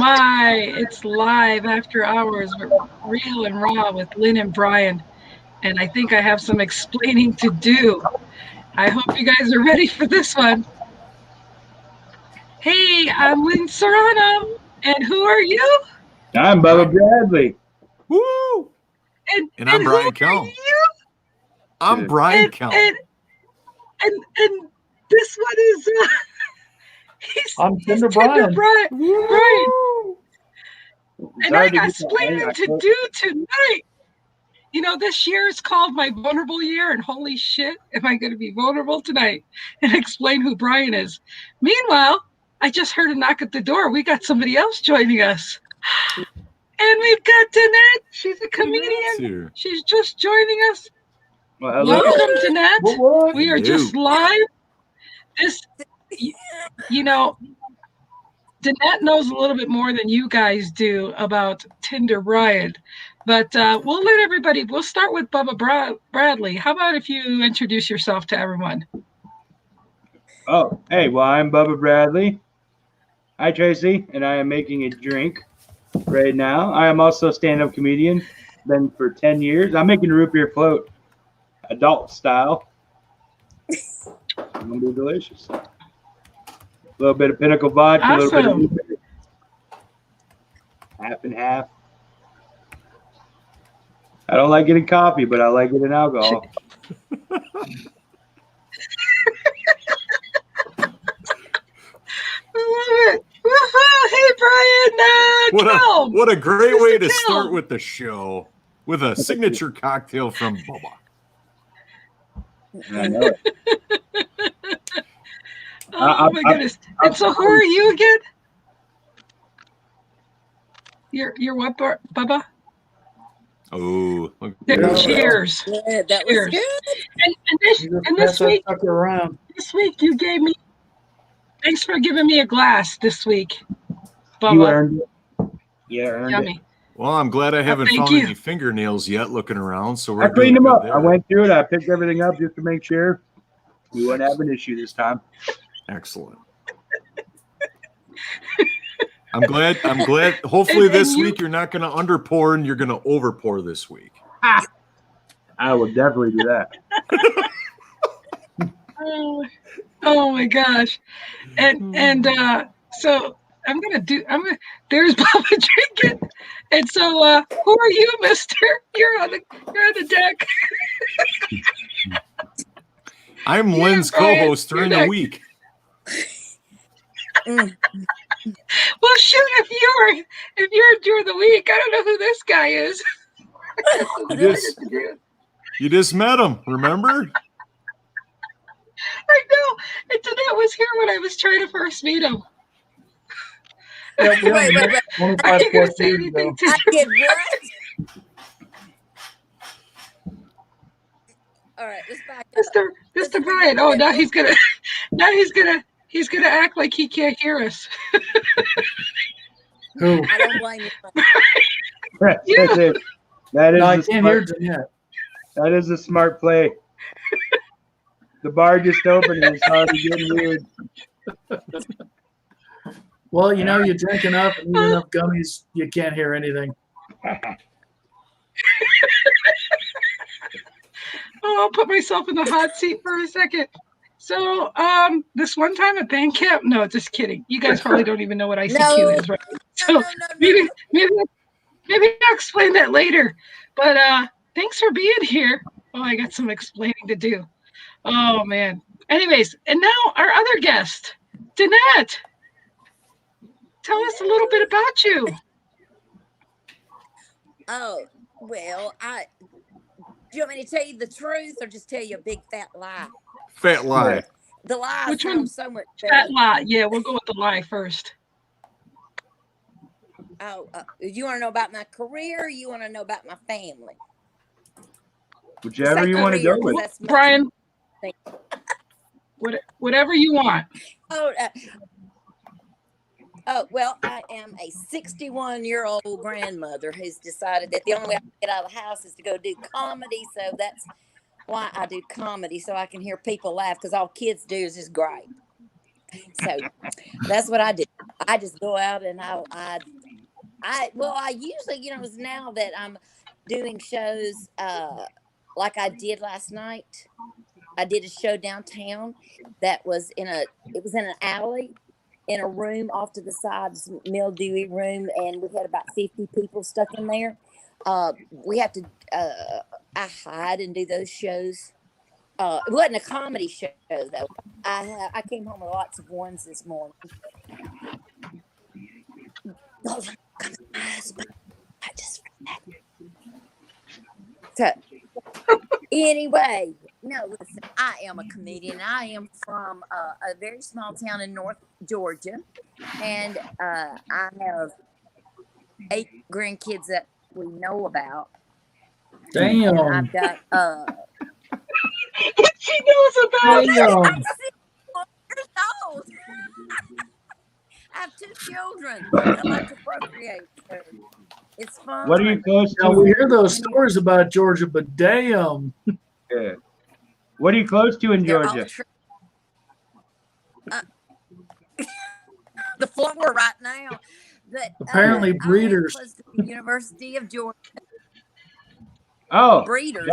my, it's live after hours, real and raw with Lynn and Brian. And I think I have some explaining to do. I hope you guys are ready for this one. Hey, I'm Lynn Serrano. And who are you? I'm Bubba Bradley. Woo! And I'm Brian Kelm. I'm Brian Kelm. And this one is I'm Tinder Brian. Brian. And I got explaining to do tonight. You know, this year is called my vulnerable year, and holy shit, am I going to be vulnerable tonight and explain who Brian is. Meanwhile, I just heard a knock at the door. We got somebody else joining us. And we've got Danette. She's a comedian. She's just joining us. Well, welcome, Danette. What? We are just live. This, you know, Danette knows a little bit more than you guys do about Tinder Brian. But we'll let everybody, we'll start with Bubba Bradley. How about if you introduce yourself to everyone? Oh, hey, well, I'm Bubba Bradley. Hi, Tracy, and I am making a drink right now. I am also a stand-up comedian, been for 10 years. I'm making a root beer float, adult style. It's going to be delicious. A little bit of pinnacle vodka, awesome. A little bit of root beer. Half and half. I don't like getting coffee, but I like getting alcohol. I love it. Hey, Brian. What a great way to start with the show, with a signature cocktail from Bubba. I know it. Oh, my goodness. And so who are you again? You're what, Bubba? Oh, cheers! Yeah, that was good. And this week you gave me. Thanks for giving me a glass this week, Bubba. You earned it. Yeah, earned Yummy. it. Well, I'm glad I haven't found any fingernails yet looking around. So we're I cleaned them up. There. I went through it. I picked everything up just to make sure we wouldn't have an issue this time. Excellent. I'm glad. Hopefully this week you're not going to underpour and you're going to overpour this week. I will definitely do that. Oh my gosh. And so there's Bubba drinking. And so who are you, mister? You're on the deck. I'm Lynn's co-host during the week. Well, shoot, if you're during the week, I don't know who this guy is. You just met him, remember? I know. And Danette was here when I was trying to first meet him. Wait. I ain't gonna say anything to you. All right, let's back up. Mr. Brian. Oh, now he's gonna act like he can't hear us. Who? I don't blame you. That's it. I can't hear Danette. That is a smart play. The bar just opened and it's already getting weird. Well, you know, you drink enough and eat enough gummies, you can't hear anything. I'll put myself in the hot seat for a second. So, this one time at band camp, no, just kidding. You guys probably don't even know what ICQ is, right? So maybe I'll explain that later. But thanks for being here. Oh, I got some explaining to do. Oh man. Anyways, and now our other guest, Danette. Tell us a little bit about you. Oh, well, do you want me to tell you the truth or just tell you a big fat lie? Fat lie. The lie Which sounds one? So much better. Fat lie. Yeah, we'll go with the lie first. Oh, you want to know about my career or you want to know about my family? Whichever you want to go with. Brian, whatever you want. Well, I am a 61-year-old grandmother who's decided that the only way I can get out of the house is to go do comedy. So that's why I do comedy, so I can hear people laugh, because all kids do is just gripe. So that's what I do. I just go out and I usually, it's now that I'm doing shows like I did last night. I did a show downtown that was in an alley in a room off to the side, this mildewy room, and we had about 50 people stuck in there. We have to I hide and do those shows. It wasn't a comedy show though. I came home with lots of ones this morning. So anyway, no, listen, I am a comedian. I am from a very small town in North Georgia, and I have 8 grandkids that we know about. Damn. And I've got She knows about. Damn. I'm 64 years old. I have 2 children that like to procreate. So it's fun. What are you close Now we to? hear those stories about Georgia, but damn. Yeah. What are you close to in They're all Georgia? the floor right now. But, Apparently I live breeders. close to the University of Georgia. Oh, Breeders.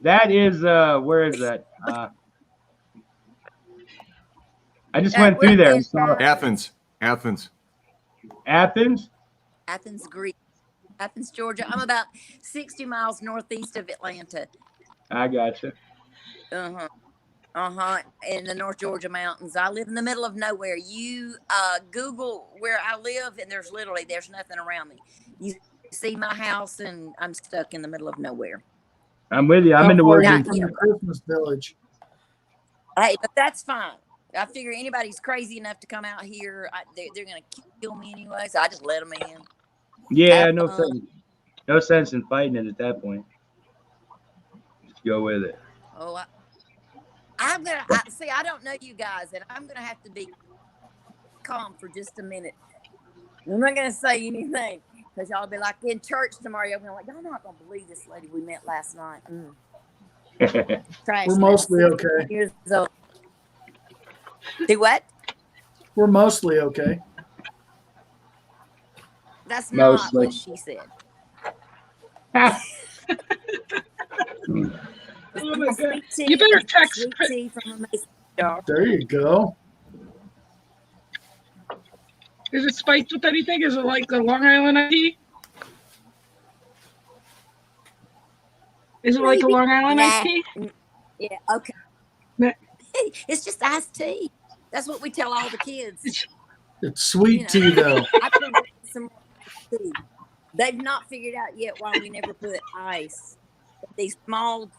that is where is that? I just went through there. And saw Athens. Athens. Athens, Greece. Athens, Georgia. I'm about 60 miles northeast of Atlanta. I gotcha. In the North Georgia mountains. I live in the middle of nowhere. You Google where I live, and there's nothing around me. You see my house, and I'm stuck in the middle of nowhere. I'm with you. I'm How in the far are working. you from the Christmas village? Hey, but that's fine. I figure anybody's crazy enough to come out here, they're going to kill me anyway, so I just let them in. Yeah, no sense. No sense in fighting it at that point. Just go with it. Oh, I don't know you guys, and I'm going to have to be calm for just a minute. I'm not going to say anything, because y'all be like in church tomorrow. You'll be like, y'all not going to believe this lady we met last night. Trash. We're mostly okay. Years old. Do what? We're mostly okay. That's not Mostly. what she said. Oh my God. You better text. Sweet tea from a mason jar. There you go. Is it spiked with anything? Is it like the Long Island tea? Is it like a Long Island iced tea? Yeah, okay. Nah. It's just iced tea. That's what we tell all the kids. It's sweet tea, though. I put some tea. They've not figured out yet why we never put ice. These small,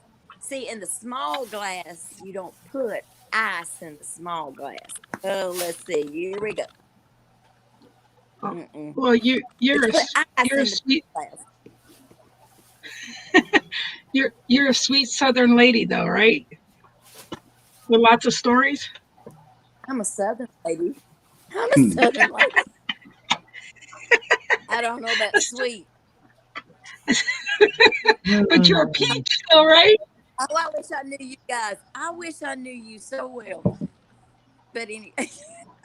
in the small glass, you don't put ice in the small glass. Oh, let's see. Here we go. Well, you're a sweet you're a sweet Southern lady, though, right? With lots of stories. I'm a Southern lady. I'm a Southern lady. I don't know about sweet. But you're a peach, though, right? Oh, I wish I knew you guys. I wish I knew you so well. But anyway.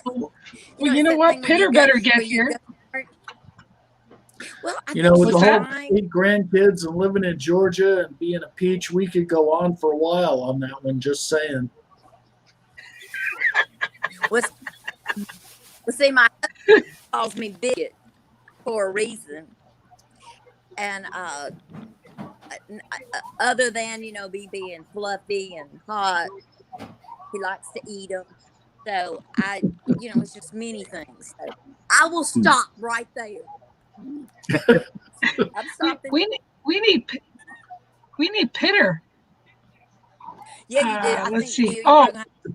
Well, you know what? Pitter better get here. Well, You know, with the whole fine. 8 grandkids and living in Georgia and being a peach, we could go on for a while on that one, just saying. Well, see, my husband calls me bigot for a reason. And other than, me being fluffy and hot, he likes to eat them. So it's just many things. So I will stop right there. I'm stopping. We need Pitter. Yeah, you did. Let's see. Oh,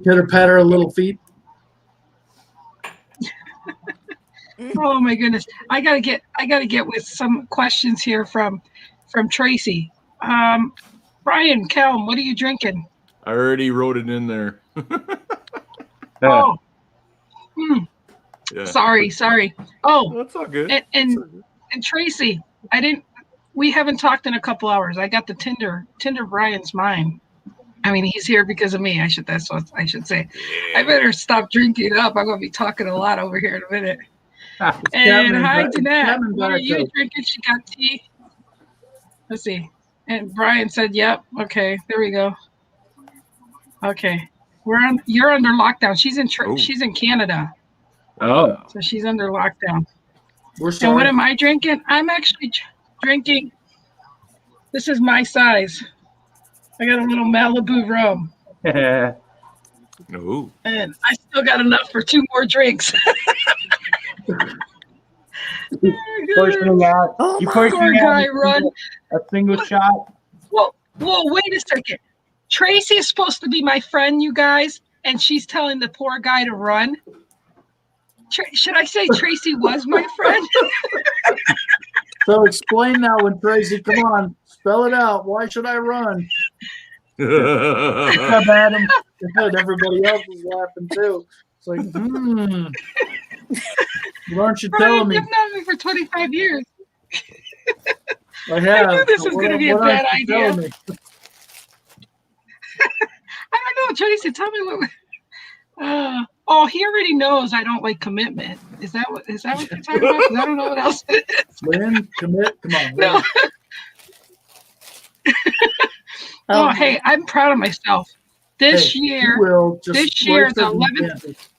Pitter patter, little feet. oh my goodness! I gotta get with some questions here from Tracy. Brian, Kelm, what are you drinking? I already wrote it in there. Oh, Yeah. sorry. Oh, That's all good. And Tracy, we haven't talked in a couple hours. I got the Tinder Brian's mine. I mean, he's here because of me. That's what I should say. I better stop drinking up. I'm going to be talking a lot over here in a minute. And hi, Jeanette. What are you drinking? She got tea. Let's see. And Brian said, "Yep, okay, there we go." Okay, you're under lockdown. She's in Canada. Oh, so she's under lockdown. We're sorry. And what am I drinking? I'm actually drinking. This is my size. I got a little Malibu rum. No. And I still got enough for 2 more drinks. Portioning out. You portioning out a single shot. Well, wait a second. Tracy is supposed to be my friend, you guys, and she's telling the poor guy to run. Should I say Tracy was my friend? So explain that one, Tracy. Come on, spell it out. Why should I run? Adam. Everybody else is laughing too. It's like, What aren't you telling me? You've known me for 25 years. I have. I knew this was going to be a bad idea. I don't know, Tracy. Tell me what. He already knows I don't like commitment. Is that what you're talking about? 'Cause I don't know what else it is. Lynn, commit. Come on. No. Hey, I'm proud of myself. This year, the 11th.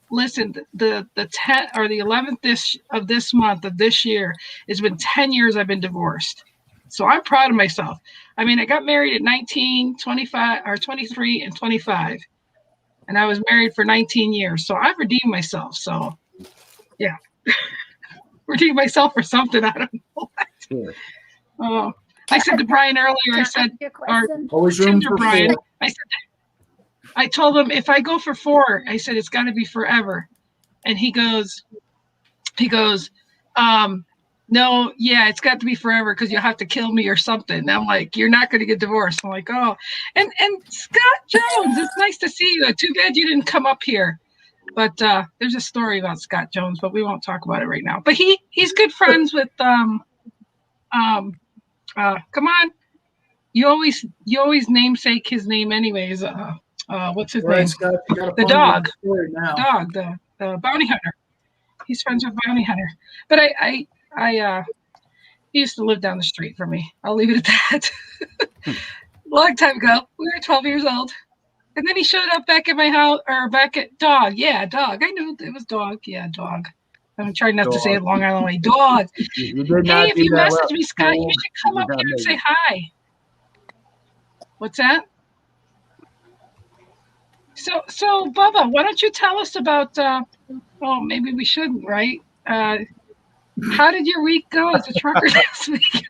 Listen, the 10th or the 11th of this month of this year, it's been 10 years I've been divorced. So I'm proud of myself. I mean, I got married at 19, 25, or 23 and 25. And I was married for 19 years. So I've redeemed myself. So, yeah. Redeemed myself for something. I don't know what. I said to Brian earlier, I said, always room for Brian, I told him if I go for 4, I said, it's got to be forever. And he goes, no, yeah, it's got to be forever because you'll have to kill me or something. And I'm like, you're not going to get divorced. I'm like, oh, and Scott Jones, it's nice to see you. Too bad you didn't come up here. But there's a story about Scott Jones, but we won't talk about it right now. But he's good friends with come on, you always namesake his name anyways. What's his name? Scott, the dog. The bounty hunter. He's friends with bounty hunter. But I he used to live down the street from me. I'll leave it at that. Long time ago. We were 12 years old. And then he showed up back at my house, or back at Dog. Yeah, Dog. I knew it was Dog. Yeah, Dog. I'm trying not to say it Long Island way. Dog. Hey, if you message me, Scott, you should come up here and say hi. What's that? So Bubba, why don't you tell us about maybe we shouldn't, right? How did your week go as a trucker this week?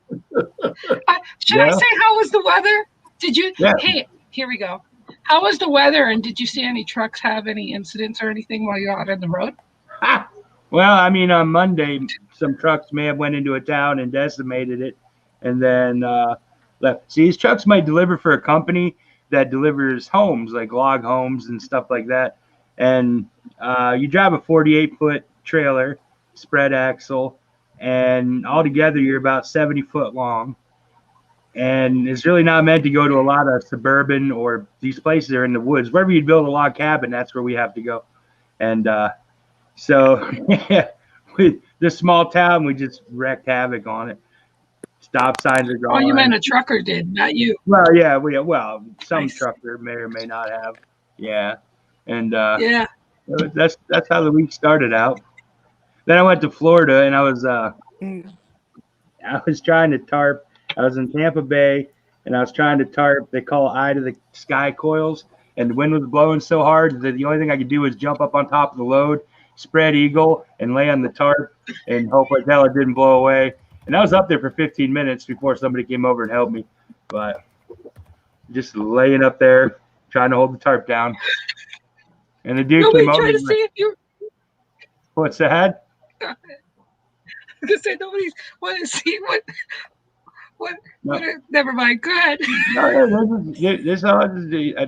Should I say how was the weather? Did you Hey, here we go. How was the weather, and did you see any trucks have any incidents or anything while you're out on the road? Well, I mean, on Monday, some trucks may have went into a town and decimated it, and then left. See, these trucks might deliver for a company that delivers homes, like log homes and stuff like that. And you drive a 48-foot trailer, spread axle, and altogether you're about 70 foot long. And it's really not meant to go to a lot of suburban, or these places are in the woods. Wherever you'd build a log cabin, that's where we have to go. And so with this small town, we just wreaked havoc on it. Stop signs are gone. Oh, you meant a trucker did, not you. Well, yeah, some trucker may or may not have. Yeah. And that's how the week started out. Then I went to Florida, and I was trying to tarp. I was in Tampa Bay, and I was trying to tarp. They call eye to the sky coils, and the wind was blowing so hard that the only thing I could do was jump up on top of the load, spread eagle, and lay on the tarp, and hope like hell it didn't blow away. And I was up there for 15 minutes before somebody came over and helped me. But just laying up there, trying to hold the tarp down. And the dude came over. To see if you... What's that? I was going to say, nobody's want to see what never mind. Go ahead.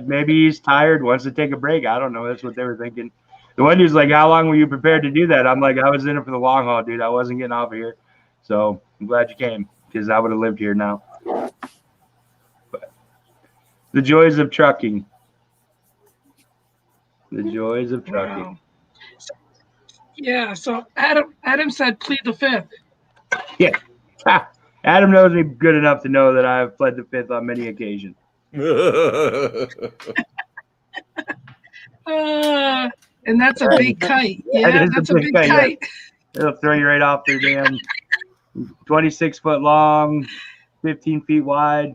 Maybe he's tired, wants to take a break. I don't know. That's what they were thinking. The one dude's like, how long were you prepared to do that? I'm like, I was in it for the long haul, dude. I wasn't getting off of here. So I'm glad you came, because I would have lived here now. The joys of trucking. The joys of trucking. Wow. So Adam said plead the fifth. Yeah. Ha. Adam knows me good enough to know that I've pled the fifth on many occasions. And that's a big kite. Yeah, that's a big kite. Yeah. It'll throw you right off the damn 26 foot long, 15 feet wide.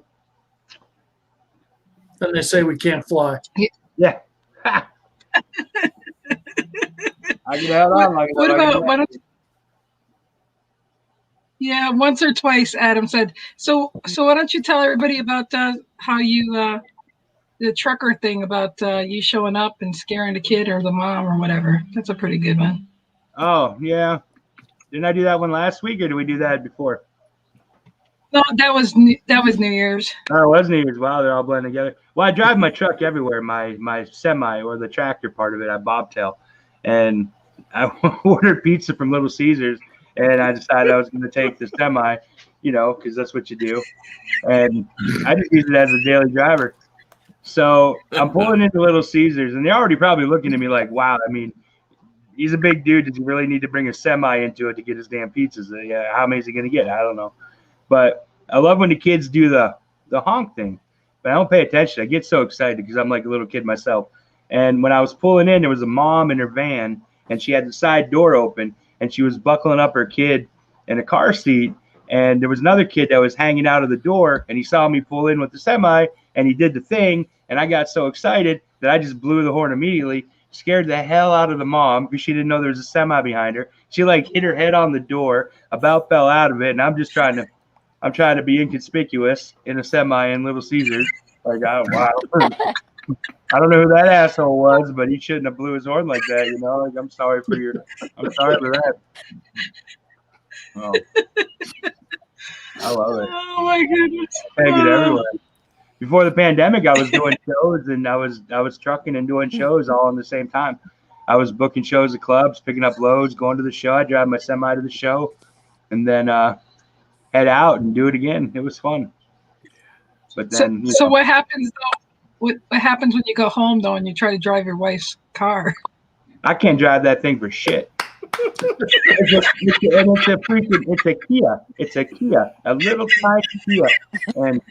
Then they say we can't fly. Yeah. I get out on like what about yeah, once or twice Adam said. So why don't you tell everybody about how you the trucker thing about you showing up and scaring the kid or the mom or whatever. That's a pretty good one. Oh, yeah. Didn't I do that one last week or did we do that before? No, that was New Year's. Oh, it was New Year's. Wow, they're all blending together. Well, I drive my truck everywhere, my semi or the tractor part of it, I bobtail. And I ordered pizza from Little Caesars, and I decided I was going to take the semi, because that's what you do. And I just use it as a daily driver. So I'm pulling into Little Caesars, and they're already probably looking at me like, wow, I mean, he's a big dude. Does he really need to bring a semi into it to get his damn pizzas? How many is he going to get? I don't know. But I love when the kids do the honk thing, but I don't pay attention. I get so excited because I'm like a little kid myself. And when I was pulling in, there was a mom in her van, and she had the side door open, and she was buckling up her kid in a car seat. And there was another kid that was hanging out of the door, and he saw me pull in with the semi, and he did the thing. And I got so excited that I just blew the horn immediately, scared the hell out of the mom because she didn't know there was a semi behind her. She like hit her head on the door, about fell out of it, and I'm trying to be inconspicuous in a semi in Little Caesars. Like, I don't know who that asshole was, but he shouldn't have blew his horn like that, Like, I'm sorry for that. Oh. I love it. Oh my goodness. Take it everywhere. Before the pandemic, I was doing shows, and I was trucking and doing shows all in the same time. I was booking shows at clubs, picking up loads, going to the show. I drive my semi to the show, and then head out and do it again. It was fun. But then, so what happens though? What happens when you go home though, and you try to drive your wife's car? I can't drive that thing for shit. It's a Kia. It's a Kia, a little tiny Kia, and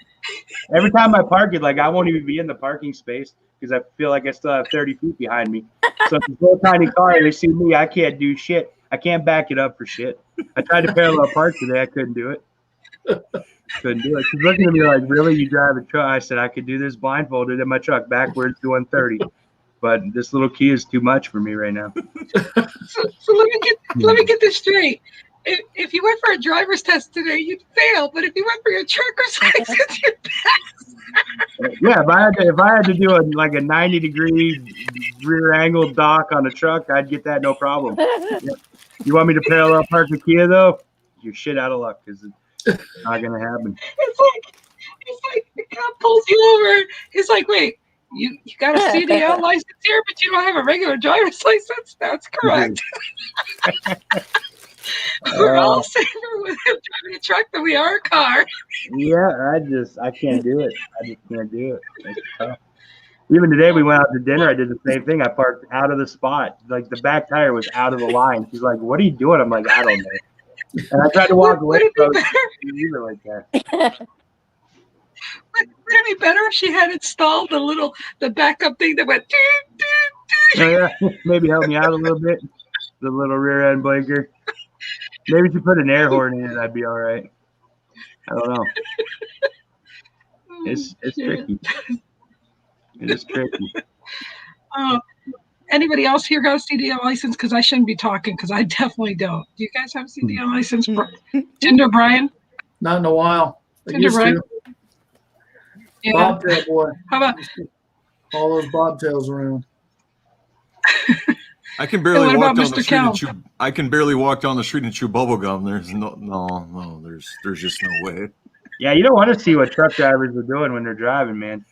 every time I park it, like I won't even be in the parking space because I feel like I still have 30 feet behind me. So it's a little tiny car. They see me, I can't do shit. I can't back it up for shit. I tried to parallel park today. I couldn't do it. Couldn't do it. She's looking at me like, really? You drive a truck? I said, I could do this blindfolded in my truck backwards doing 30. But this little key is too much for me right now. So let me get this straight. If you went for a driver's test today, you'd fail. But if you went for your trucker's license, you'd pass. Yeah, if I had to do a 90-degree rear angle dock on a truck, I'd get that no problem. Yeah. You want me to parallel park the Kia though? You're shit out of luck because it's not gonna happen. It's like the cop pulls you over. He's like, wait. You got a CDL license here, but you don't have a regular driver's license? That's correct. We're all safer with him driving a truck than we are a car. Yeah, I can't do it. I just can't do it. It's tough. Even today we went out to dinner. I did the same thing. I parked out of the spot. Like the back tire was out of the line. She's like, what are you doing? I'm like, I don't know. And I tried to walk away from it like that. Would it be better if she had installed the backup thing that went doo, doo, doo? Oh, yeah. Maybe help me out a little bit. The little rear end blinker. Maybe if you put an air horn in it, I'd be all right. I don't know. It's tricky. It is tricky. Anybody else here got a CDL license? Because I shouldn't be talking because I definitely don't. Do you guys have a CDL license? Tinder Brian? Not in a while. Tinder Brian? Yeah. Bobtail boy. How about all those bobtails around? I can barely walk down the street Kelm? and chew. I can barely walk down the street and chew bubble gum. There's no. There's just no way. Yeah, you don't want to see what truck drivers are doing when they're driving, man.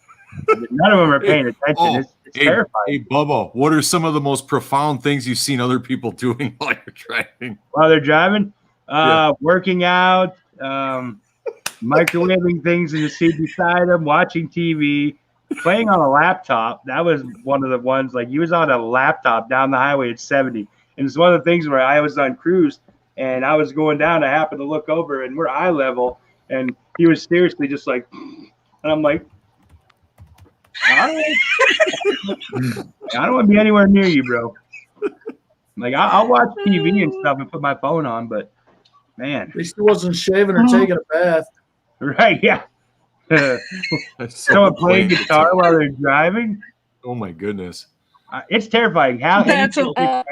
None of them are paying attention. It's terrifying. Hey, Bubba, what are some of the most profound things you've seen other people doing while you're driving? While they're driving, working out, microwaving things in the seat beside them, watching TV, playing on a laptop, that was one of the ones, like, he was on a laptop down the highway at 70. And it's one of the things where I was on cruise and I was going down. I happened to look over and we're eye level. And he was seriously just like, and I'm like, all right. I don't want to be anywhere near you, bro. Like, I'll watch TV and stuff and put my phone on, but man. At least he wasn't shaving or taking a bath. Right, yeah. Someone playing guitar while they're driving. Oh my goodness. It's terrifying. How That's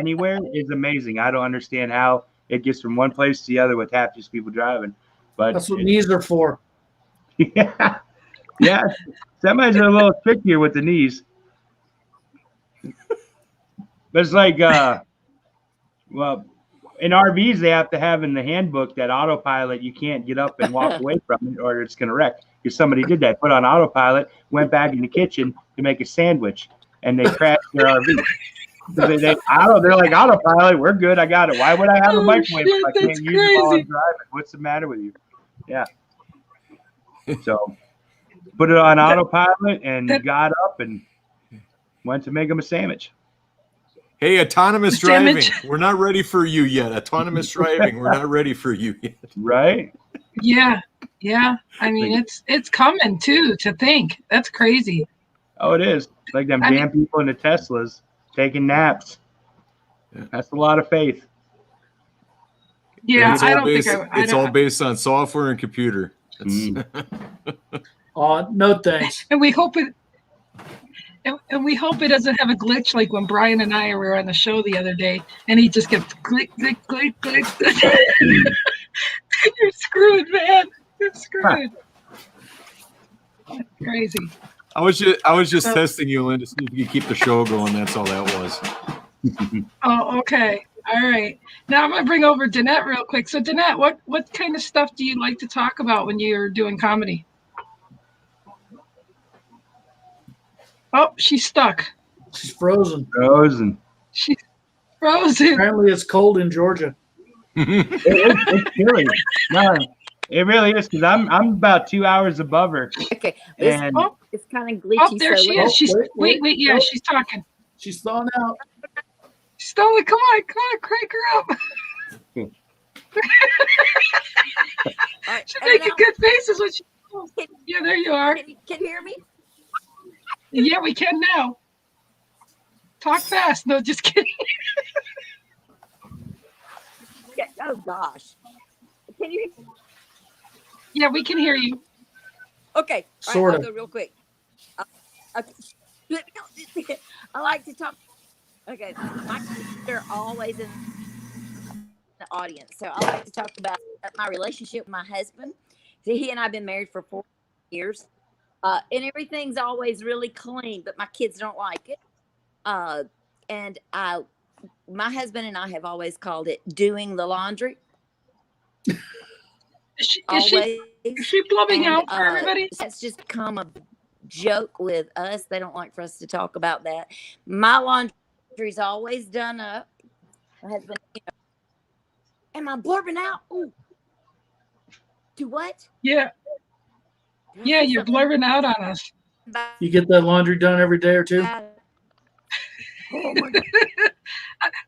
anywhere is amazing. I don't understand how it gets from one place to the other with half these people driving. But that's what knees are for. Yeah. Yeah. Semis are a little trickier with the knees. But it's like, well, in RVs, they have to have in the handbook that autopilot, you can't get up and walk away from it or it's going to wreck. Because somebody did that, put on autopilot, went back in the kitchen to make a sandwich, and they crashed their RV. They're like, autopilot, we're good, I got it. Why would I have a microwave if I can't use it while I'm driving? What's the matter with you? Yeah. So put it on autopilot and got up and went to make them a sandwich. Hey, autonomous driving. We're not ready for you yet. Autonomous driving. We're not ready for you yet. Right? Yeah. Yeah. I mean, it's coming too, to think. That's crazy. Oh, it is. Like them damn people in the Teslas taking naps. That's a lot of faith. Yeah, I don't think it's all based on software and computer. No thanks. And we hope it doesn't have a glitch like when Brian and I were on the show the other day, and he just kept click, click, click, click. You're screwed, man. You're screwed. That's crazy. I was just testing you, Lynn, to see if you could keep the show going. That's all that was. Oh, okay. All right. Now I'm gonna bring over Danette real quick. So Danette, what kind of stuff do you like to talk about when you're doing comedy? Oh, she's stuck. She's frozen. She's frozen. Apparently it's cold in Georgia. It's chilly. No, it really is, because I'm about 2 hours above her. Okay. And It's kind of glitchy. Oh, there she is. She's wait. Yeah, she's talking. She's thawing out. She's thawing. Come on, crank her up. She's making good faces when she. Yeah, there you are. Can you hear me? Yeah, we can now. Talk fast. No, just kidding. Oh gosh. Can you? Yeah, we can hear you. Okay. Sort I'll of. go real quick. I like to talk. Okay, my kids are always in the audience, so I like to talk about my relationship with my husband. See, he and I have been married for 4 years, and everything's always really clean, but my kids don't like it. And my husband and I have always called it doing the laundry. Is she blubbing out for everybody? That's just become a joke with us. They don't like for us to talk about that. My laundry's always done up. My husband, am I blurbing out? Ooh. Do what? Yeah. Yeah, you're blurbing out on us. You get that laundry done every day or two? Oh my God.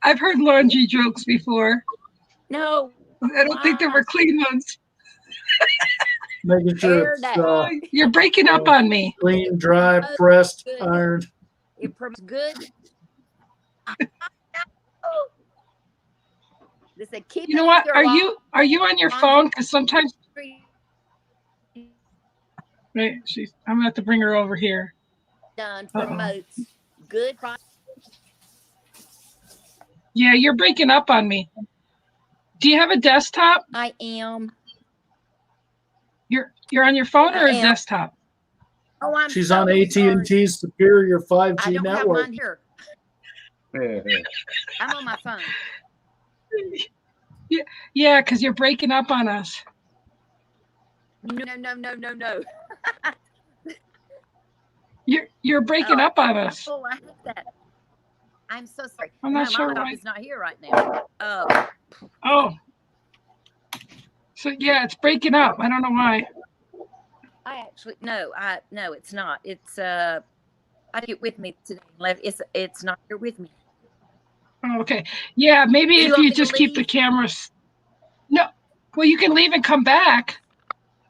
I've heard laundry jokes before. No. I don't think they were clean ones. Making sure it's you're breaking up on me. Clean, dry, pressed, ironed. It good. You know what? Are you on your phone? Because sometimes. Right, I'm gonna have to bring her over here. Done promotes good. Yeah, you're breaking up on me. Do you have a desktop? I am. You're on your phone or a desktop? Oh, She's on AT&T's superior 5G I don't network. have mine here. I'm on my phone. Yeah, because you're breaking up on us. No. You're breaking up on us. Oh, I hate that. I'm so sorry. I'm not sure why. He's not here right now. Oh. So yeah, it's breaking up. I don't know why. No, it's not. It's I took it with me today. It's not here with me. Oh, okay. Yeah, maybe Do you if want you me to just keep the leave? cameras. No, well, you can leave and come back.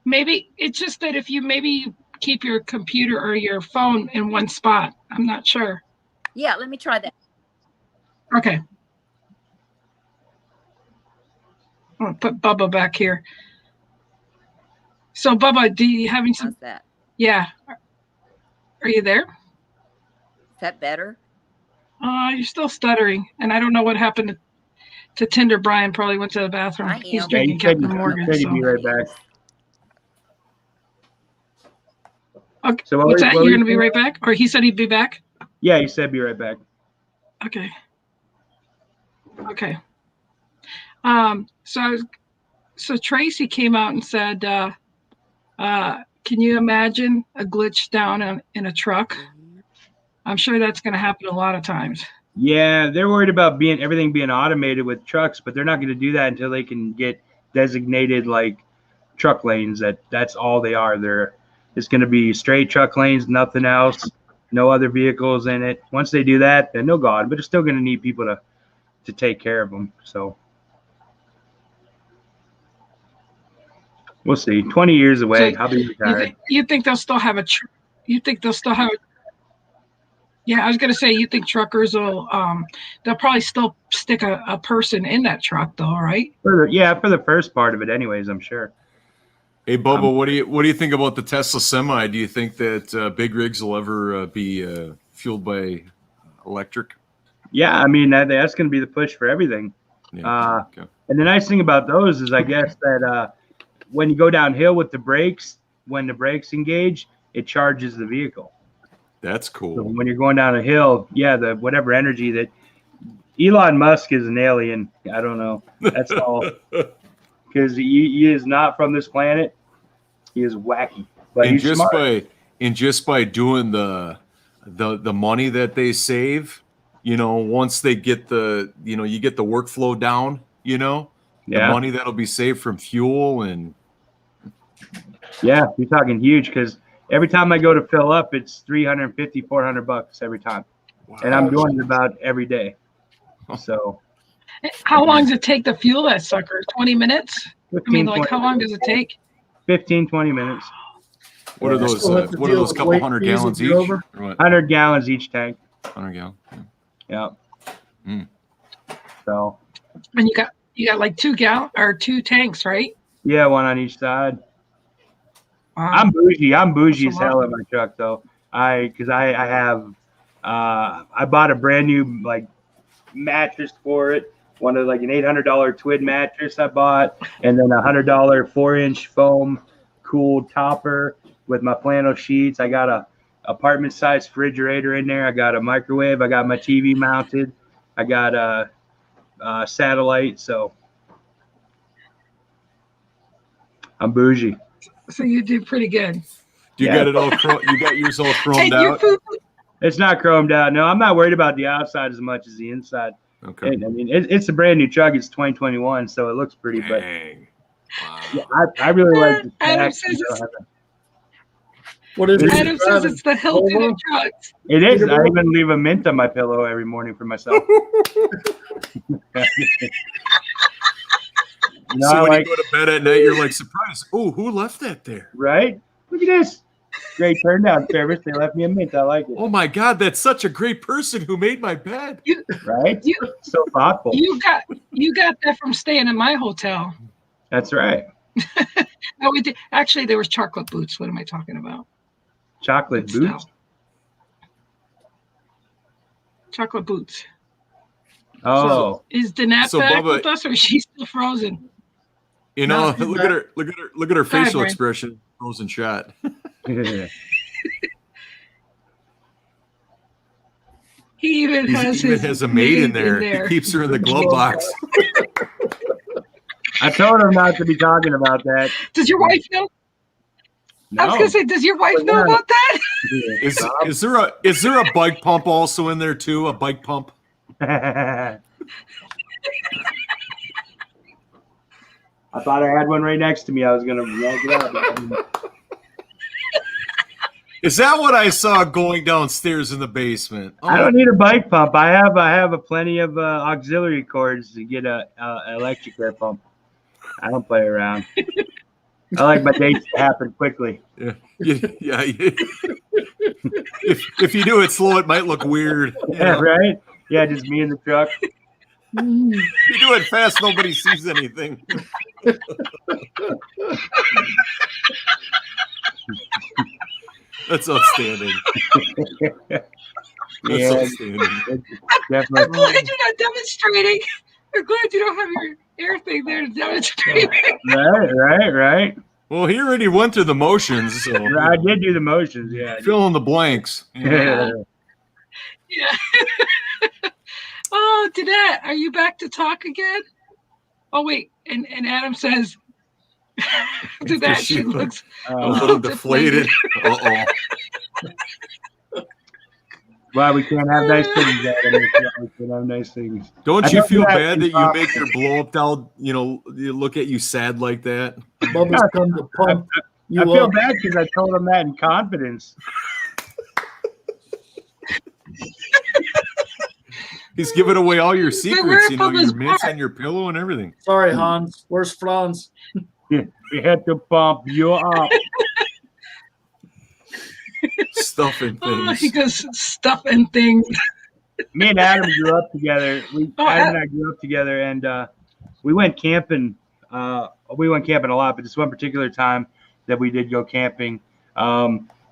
Maybe it's just that if you maybe keep your computer or your phone in one spot. I'm not sure. Yeah, let me try that. Okay. I'll put Bubba back here. So Bubba, do you having some? How's that? Yeah. Are you there? Is that better? You're still stuttering, and I don't know what happened to Tinder. Brian probably went to the bathroom. I He's am. drinking Captain Morgan. He said he'd So. be right back. Okay. So What's that? You're going to be right back? Or he said he'd be back? Yeah, he said be right back. Okay. Okay. So Tracy came out and said, can you imagine a glitch down in a truck? I'm sure that's going to happen a lot of times. Yeah, they're worried about everything being automated with trucks, but they're not going to do that until they can get designated like truck lanes. That's all they are. It's going to be straight truck lanes, nothing else, no other vehicles in it. Once they do that, then they'll go on, but they're still going to need people to take care of them. So we'll see. 20 years away, I'll be retired. You think they'll still have Yeah, I was going to say, you think truckers will, they'll probably still stick a person in that truck though, right? For the first part of it anyways, I'm sure. Hey, Bubba, what do you think about the Tesla Semi? Do you think that big rigs will ever be fueled by electric? Yeah, I mean, that's going to be the push for everything. Yeah. Okay. And the nice thing about those is I guess that when you go downhill with the brakes, when the brakes engage, it charges the vehicle. That's cool. So when you're going down a hill, the whatever energy that Elon Musk is an alien. I don't know. That's all. Because he is not from this planet. He is wacky. But and he's just smart. just by doing the money that they save, once they get you get the workflow down, the money that'll be saved from fuel and. Yeah, you're talking huge because every time I go to fill up, it's $350, $400 every time. Wow. And I'm doing it about every day. So. How long does it take to fuel that sucker? 20 minutes? 15, how long does it take? 15, 20 minutes. What are those? What are those couple hundred gallons each? 100 gallons each tank. 100 gallons. Yeah. So. And you got like two tanks, right? Yeah, one on each side. Wow. I'm bougie. I'm bougie as hell in my truck though. I bought a brand new like mattress for it. One of like an $800 twin mattress I bought, and then a $100 4-inch foam cooled topper with my flannel sheets. I got a apartment size refrigerator in there. I got a microwave. I got my TV mounted. I got a satellite. So I'm bougie. So you do pretty good. You got it all. You got yours all chromed out. It's not chromed out. No, I'm not worried about the outside as much as the inside. Okay. I mean, it's a brand new truck. It's 2021, so it looks pretty. Dang. But yeah, I really like the Adam says it's the Hilton of trucks. It is. I even leave a mint on my pillow every morning for myself. So when you go to bed at night, you're like surprised. Oh, who left that there? Right? Look at this. Great turn down service. They left me a mint. I like it. Oh my God, that's such a great person who made my bed. Right? So thoughtful. You got that from staying in my hotel. That's right. No, we did. Actually, there was chocolate boots. What am I talking about? Chocolate boots? Chocolate boots. Oh. So is Danette back Bubba, with us, or is she still frozen? Look at her facial expression. Frozen shot. He even has a maid in there. He keeps her in the glove box. I told him not to be talking about that. Does your wife know? No. I was gonna say, does your wife know about that? Is there a bike pump also in there too? A bike pump? I thought I had one right next to me. I was gonna yank it out. Is that what I saw going downstairs in the basement? Oh. I don't need a bike pump. I have a plenty of auxiliary cords to get a electric air pump. I don't play around. I like my dates to happen quickly. Yeah. If you do it slow, it might look weird. Yeah, right? Yeah, just me in the truck. If you do it fast, nobody sees anything. That's outstanding. That's outstanding. I'm glad you're not demonstrating. I'm glad you don't have your air thing there to demonstrate. Right. Well, he already went through the motions. So I did do the motions, yeah. Fill in the blanks. Yeah. Oh, Danette, are you back to talk again? Oh, wait. And Adam says, Danette, she looks a little deflated. Uh-oh. Well, we can't have nice things, Adam. We can't have nice things. Don't you feel bad that you make your blow up doll, you look at you sad like that? Bubba's come to pump you I feel up. bad because I told him that in confidence. He's giving away all your secrets, your mitts part? on your pillow and everything. Sorry, Hans. Where's Franz? We had to pump you up. Stuffing things. Oh, he goes stuffing things. Me and Adam grew up together. Adam and I grew up together, and we went camping. We went camping a lot, but this one particular time that we did go camping,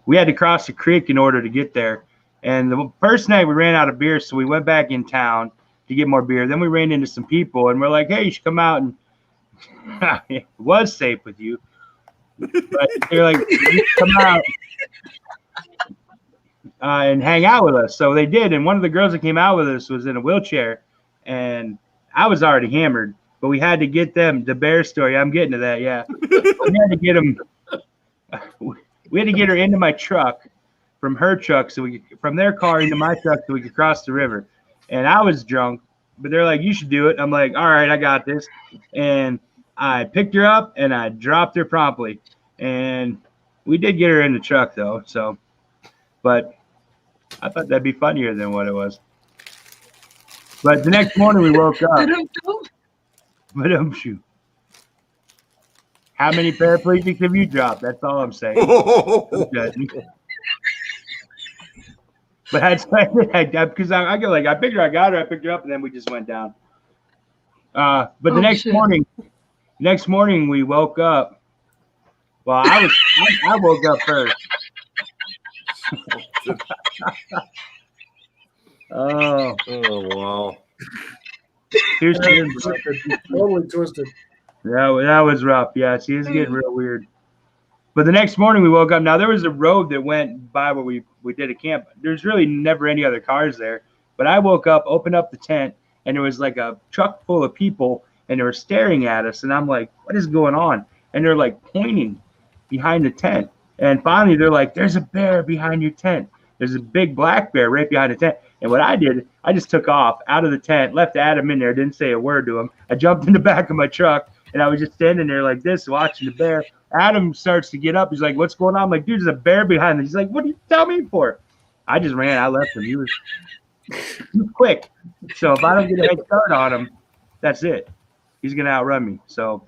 we had to cross the creek in order to get there. And the first night we ran out of beer, so we went back in town to get more beer. Then we ran into some people, and we're like, "Hey, you should come out." And it was safe with you, but they're like, "You should come out and hang out with us." So they did, and one of the girls that came out with us was in a wheelchair, and I was already hammered, but we had to get them the bear story. I'm getting to that, yeah. We had to get them. We had to get her into my truck, from her truck, from their car into my truck, so we could cross the river. And I was drunk, but they're like, "You should do it." I'm like, "All right, I got this." And I picked her up and I dropped her promptly, and we did get her in the truck though. So, but I thought that'd be funnier than what it was. But the next morning we woke up. How many paraplegics have you dropped? That's all I'm saying. But that's because I picked her up, and then we just went down. But the next morning we woke up. Well, I woke up first. Oh wow. Totally twisted. That was rough. Yeah, she is getting real weird. But the next morning we woke up. Now there was a road that went by where we did a camp. There's really never any other cars there. But I woke up, opened up the tent, and there was like a truck full of people, and they were staring at us. And I'm like, "What is going on?" And they're like pointing behind the tent. And finally they're like, "There's a bear behind your tent. There's a big black bear right behind the tent." And what I did, I just took off out of the tent, left Adam in there, didn't say a word to him. I jumped in the back of my truck, and I was just standing there like this, watching the bear. Adam starts to get up. He's like, "What's going on?" I'm like, "Dude, there's a bear behind me." He's like, "What do you tell me for?" I just ran. I left him. He was quick. So if I don't get a head start on him, that's it. He's going to outrun me. So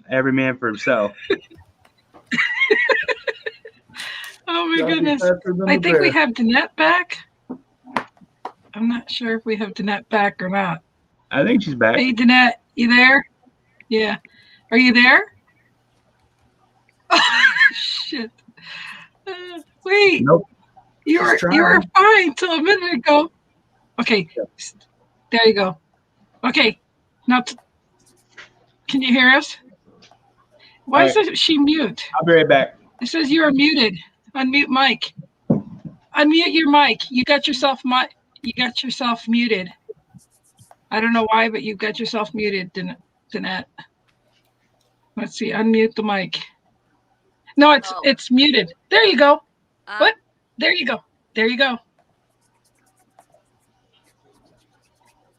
every man for himself. Oh, my goodness. I think we have Danette back. I'm not sure if we have Danette back or not. I think she's back. Hey, Danette, you there? Yeah. Are you there? Oh, shit. Wait. Nope. You were fine till a minute ago. Okay. There you go. Okay. Now, can you hear us? Why is she mute? I'll be right back. It says you are muted. Unmute mic. Unmute your mic. You got yourself muted. I don't know why, but you got yourself muted, Danette. Let's see. Unmute the mic. No, it's muted. There you go. What? There you go. There you go.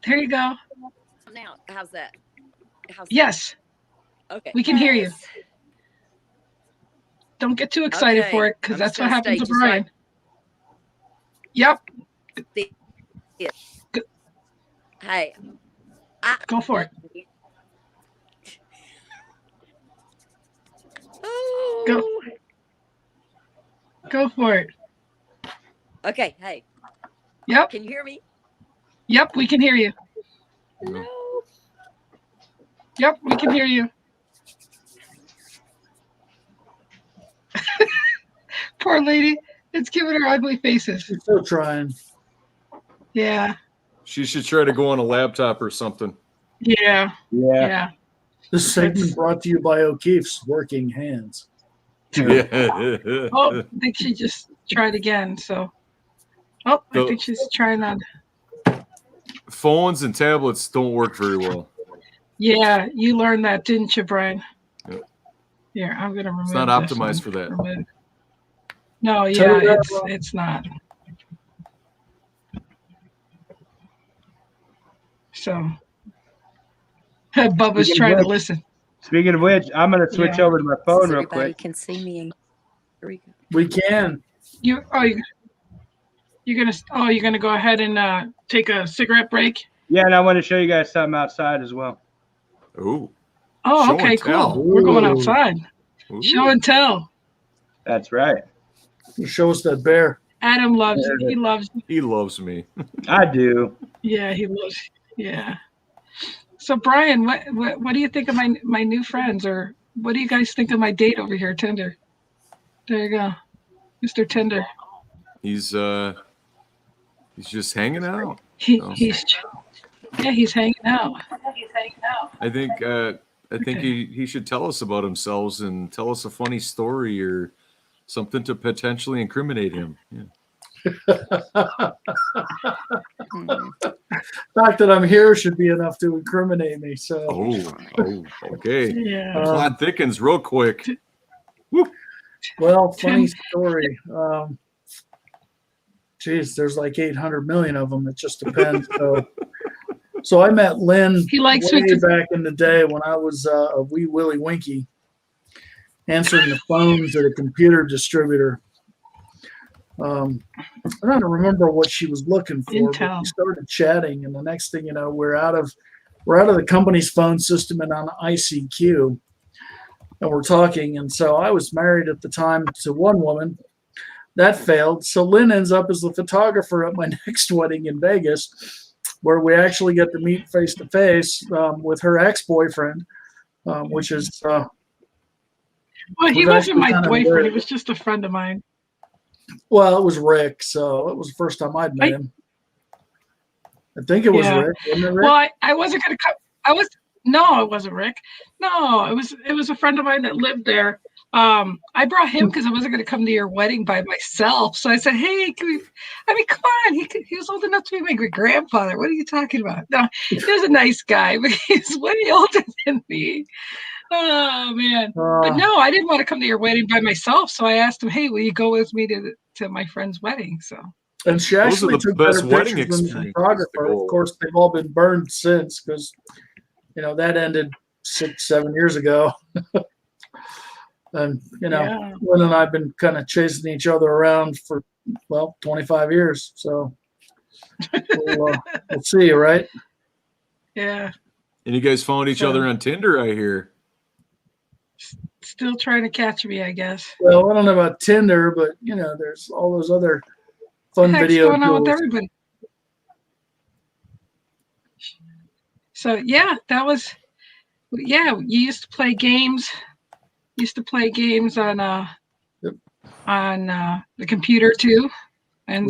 There you go. Now, how's that? Yes. Okay. We can hear you. Don't get too excited for it, because that's what happens to Brian. Yep. Hey. Go for it. Oh. Go for it. Okay, hey. Yep. Can you hear me? Yep, we can hear you. No. Yep, we can hear you. Poor lady. It's giving her ugly faces. She's still trying. Yeah. She should try to go on a laptop or something. Yeah. Yeah. This segment brought to you by O'Keefe's Working Hands. Yeah. Oh, I think she just tried again. So, I think she's trying on. Phones and tablets don't work very well. Yeah, you learned that, didn't you, Brian? Yep. Here, I'm gonna remove. It's not optimized for that. Remove. No, yeah, it's not. So, Bubba's trying to listen. Speaking of which, I'm gonna switch over to my phone real quick. Everybody can see me. We can. You're gonna go ahead and take a cigarette break. Yeah, and I want to show you guys something outside as well. Ooh. Oh, Show okay, and tell. cool. We're going outside. Ooh. Show and tell. That's right. Show us that bear. Adam loves it. He loves it. He loves me. I do. Yeah, he loves it. Yeah. So Brian, what do you think of my new friends, or what do you guys think of my date over here, Tinder? There you go, Mr. Tinder. He's just hanging out. He's hanging out. I think he should tell us about himself and tell us a funny story or something to potentially incriminate him. Yeah. Fact that I'm here should be enough to incriminate me. So. Oh, okay. Yeah. Plot thickens real quick. Woo. Well, funny story. Geez, there's like 800 million of them. It just depends. So I met Lynn way back in the day when I was a wee Willy Winky, answering the phones at a computer distributor. I don't remember what she was looking for, but we started chatting, and the next thing you know, we're out of the company's phone system and on ICQ, and we're talking. And so I was married at the time to one woman. That failed. So Lynn ends up as the photographer at my next wedding in Vegas, where we actually get to meet face to face with her ex-boyfriend, which is. Well, he wasn't my boyfriend. He was just a friend of mine. Well, it was Rick, so it was the first time I'd met him. I think it was Rick, wasn't it, Rick? Well, I wasn't going to come. No, it wasn't Rick. No, it was a friend of mine that lived there. I brought him because I wasn't going to come to your wedding by myself. So I said, hey, come on. He was old enough to be my great grandfather. What are you talking about? No, he was a nice guy, but he's way older than me. Oh man. But no, I didn't want to come to your wedding by myself. So I asked him, hey, will you go with me to my friend's wedding? So. And she actually took better pictures than the photographer. Of course, they've all been burned since because, that ended 6-7 years ago. And, Lynn and I have been kind of chasing each other around for, 25 years. So we'll see, right? Yeah. And you guys found each other on Tinder, I hear. Still trying to catch me, I guess. Well, I don't know about Tinder, but, there's all those other fun video going on with everybody. So, that was, you used to play games. On the computer too, and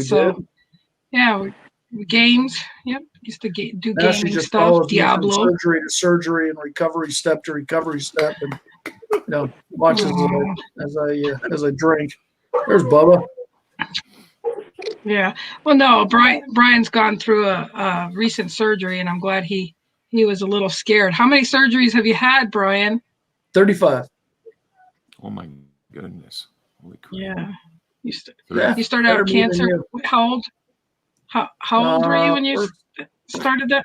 games. Yep, used to do now gaming stuff. Diablo. Surgery to surgery and recovery step to recovery step, and watches as I drink. There's Bubba. Yeah. Well, no, Brian's gone through a recent surgery, and I'm glad he was a little scared. How many surgeries have you had, Brian? 35. Oh my goodness! Holy crap! Yeah, you started out with cancer. How old? How old were you when you started that?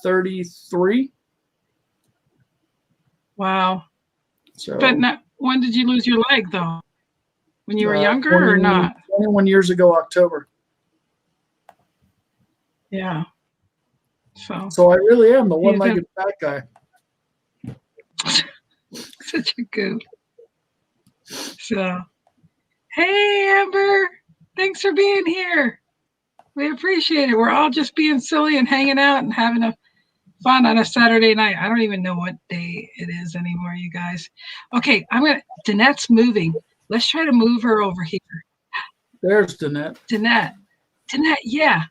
33. Wow. So, but when did you lose your leg though? When you were younger or not? 21 years ago, October. Yeah. So I really am the one-legged fat guy. Such a goof. So, hey, Amber, thanks for being here. We appreciate it. We're all just being silly and hanging out and having fun on a Saturday night. I don't even know what day it is anymore, you guys. Okay, Danette's moving. Let's try to move her over here. There's Danette. Danette, yeah.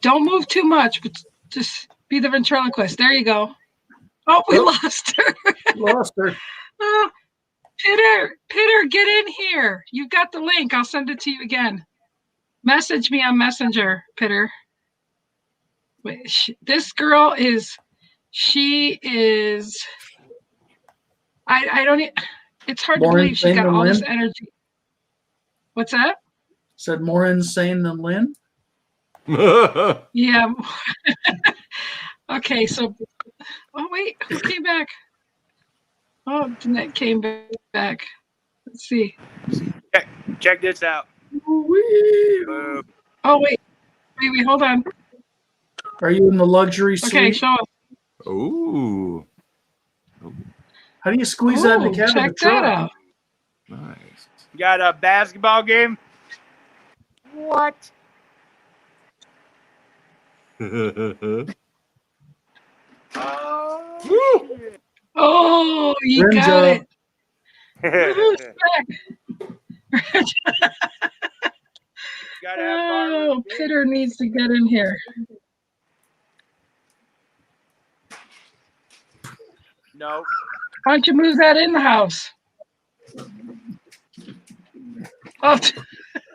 Don't move too much, but just be the ventriloquist. There you go. Oh, we lost her. Lost her. Oh, Pitter, get in here. You've got the link. I'll send it to you again. Message me on Messenger, Pitter. Wait, this girl is. I don't. It's hard to believe she's got all this energy. What's that? Said more insane than Lynn. Yeah. Okay, so. Oh wait, who came back? Oh, Danette came back. Let's see. Check this out. Oh wait, hold on. Are you in the luxury suite? Okay, show us. Ooh. How do you squeeze that in the cab of the Check truck? that out. Nice. Got a basketball game? What? Oh, you Rim got job. it. Gotta have Oh, Pitter needs to get in here. No. Why don't you move that in the house? Oh,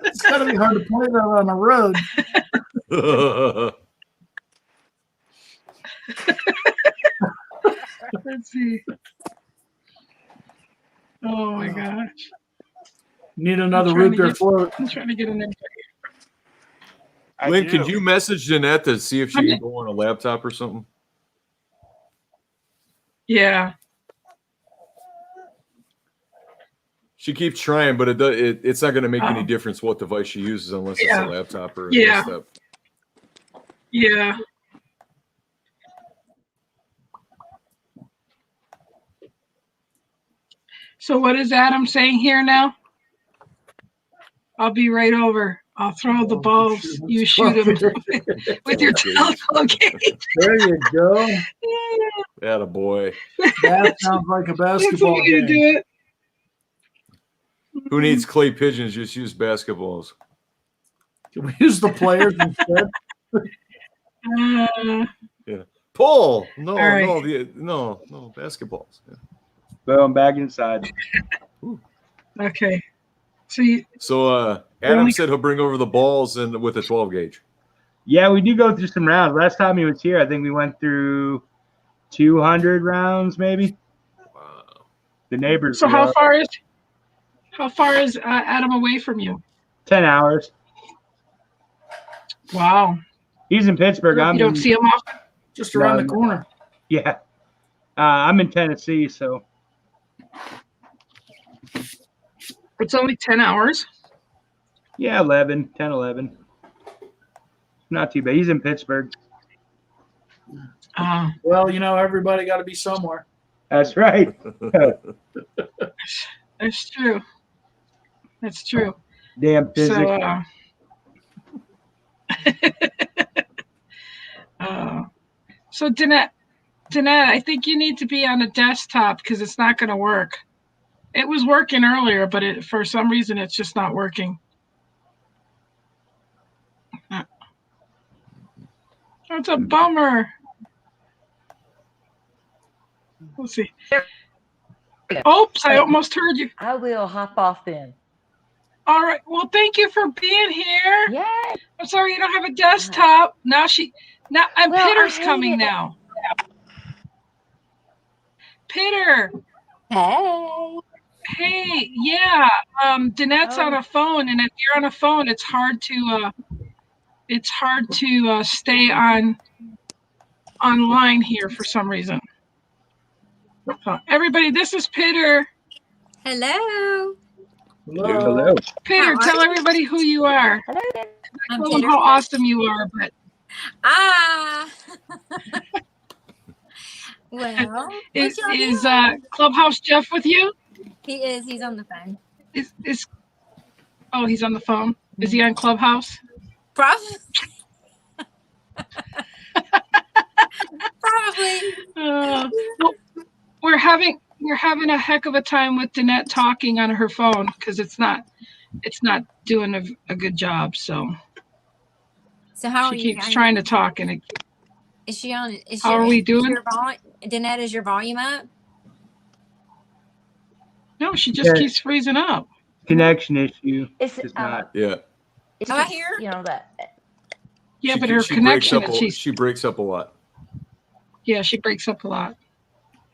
It's got to be hard to play that on the road. let's see. Oh my gosh. Need another root beer float. I'm trying to get in there. Lynn, could you message Jeanette to see if she can go on a laptop or something? Yeah. She keeps trying, but it's not going to make any difference what device she uses unless it's a laptop or a desktop. Yeah. So what is Adam saying here now? I'll be right over. I'll throw the balls. You shoot them with your telephone gauge. There you go. Atta boy. That sounds like a basketball game. Do it. Who needs clay pigeons? Just use basketballs. Can we use the players instead? Yeah. Pull. No, right. no, basketballs. Yeah. Boom, back inside. Okay. So Adam said he'll bring over the balls and with a 12 gauge. Yeah, we do go through some rounds. Last time he was here, I think we went through 200 rounds, maybe. Wow. The neighbors. So how far is Adam away from you? 10 hours. Wow. He's in Pittsburgh. You don't see him often? Just around the corner. Yeah. I'm in Tennessee, so. It's only 10 hours? Yeah, 11. Not too bad. He's in Pittsburgh. Well, everybody got to be somewhere. That's right. That's true. Damn physics. So Danette, I think you need to be on a desktop because it's not going to work. It was working earlier, but for some reason it's just not working. That's a bummer. We'll see. Oops, I almost heard you. I will hop off then. All right. Well, thank you for being here. Yay. I'm sorry you don't have a desktop. Pitter's coming now. Pitter. Hey, yeah. Danette's on a phone, and if you're on a phone, it's hard to stay online here for some reason. Everybody, this is Pitter. Hello. Hello. Peter, tell everybody who you are. Hello. I'm Tell them Peter. how awesome you are. But well, is Clubhouse Jeff with you? He is. He's on the phone. He's on the phone. Is he on Clubhouse? Probably. Well, we're having a heck of a time with Danette talking on her phone because it's not doing a good job. So how she are keeps you? trying to talk and is she on? How are we doing? Danette, is your volume up? No, she just keeps freezing up. Connection issue. It's not. Yeah. I hear. You know that. Yeah, but her connection. She breaks up a lot. Yeah, she breaks up a lot.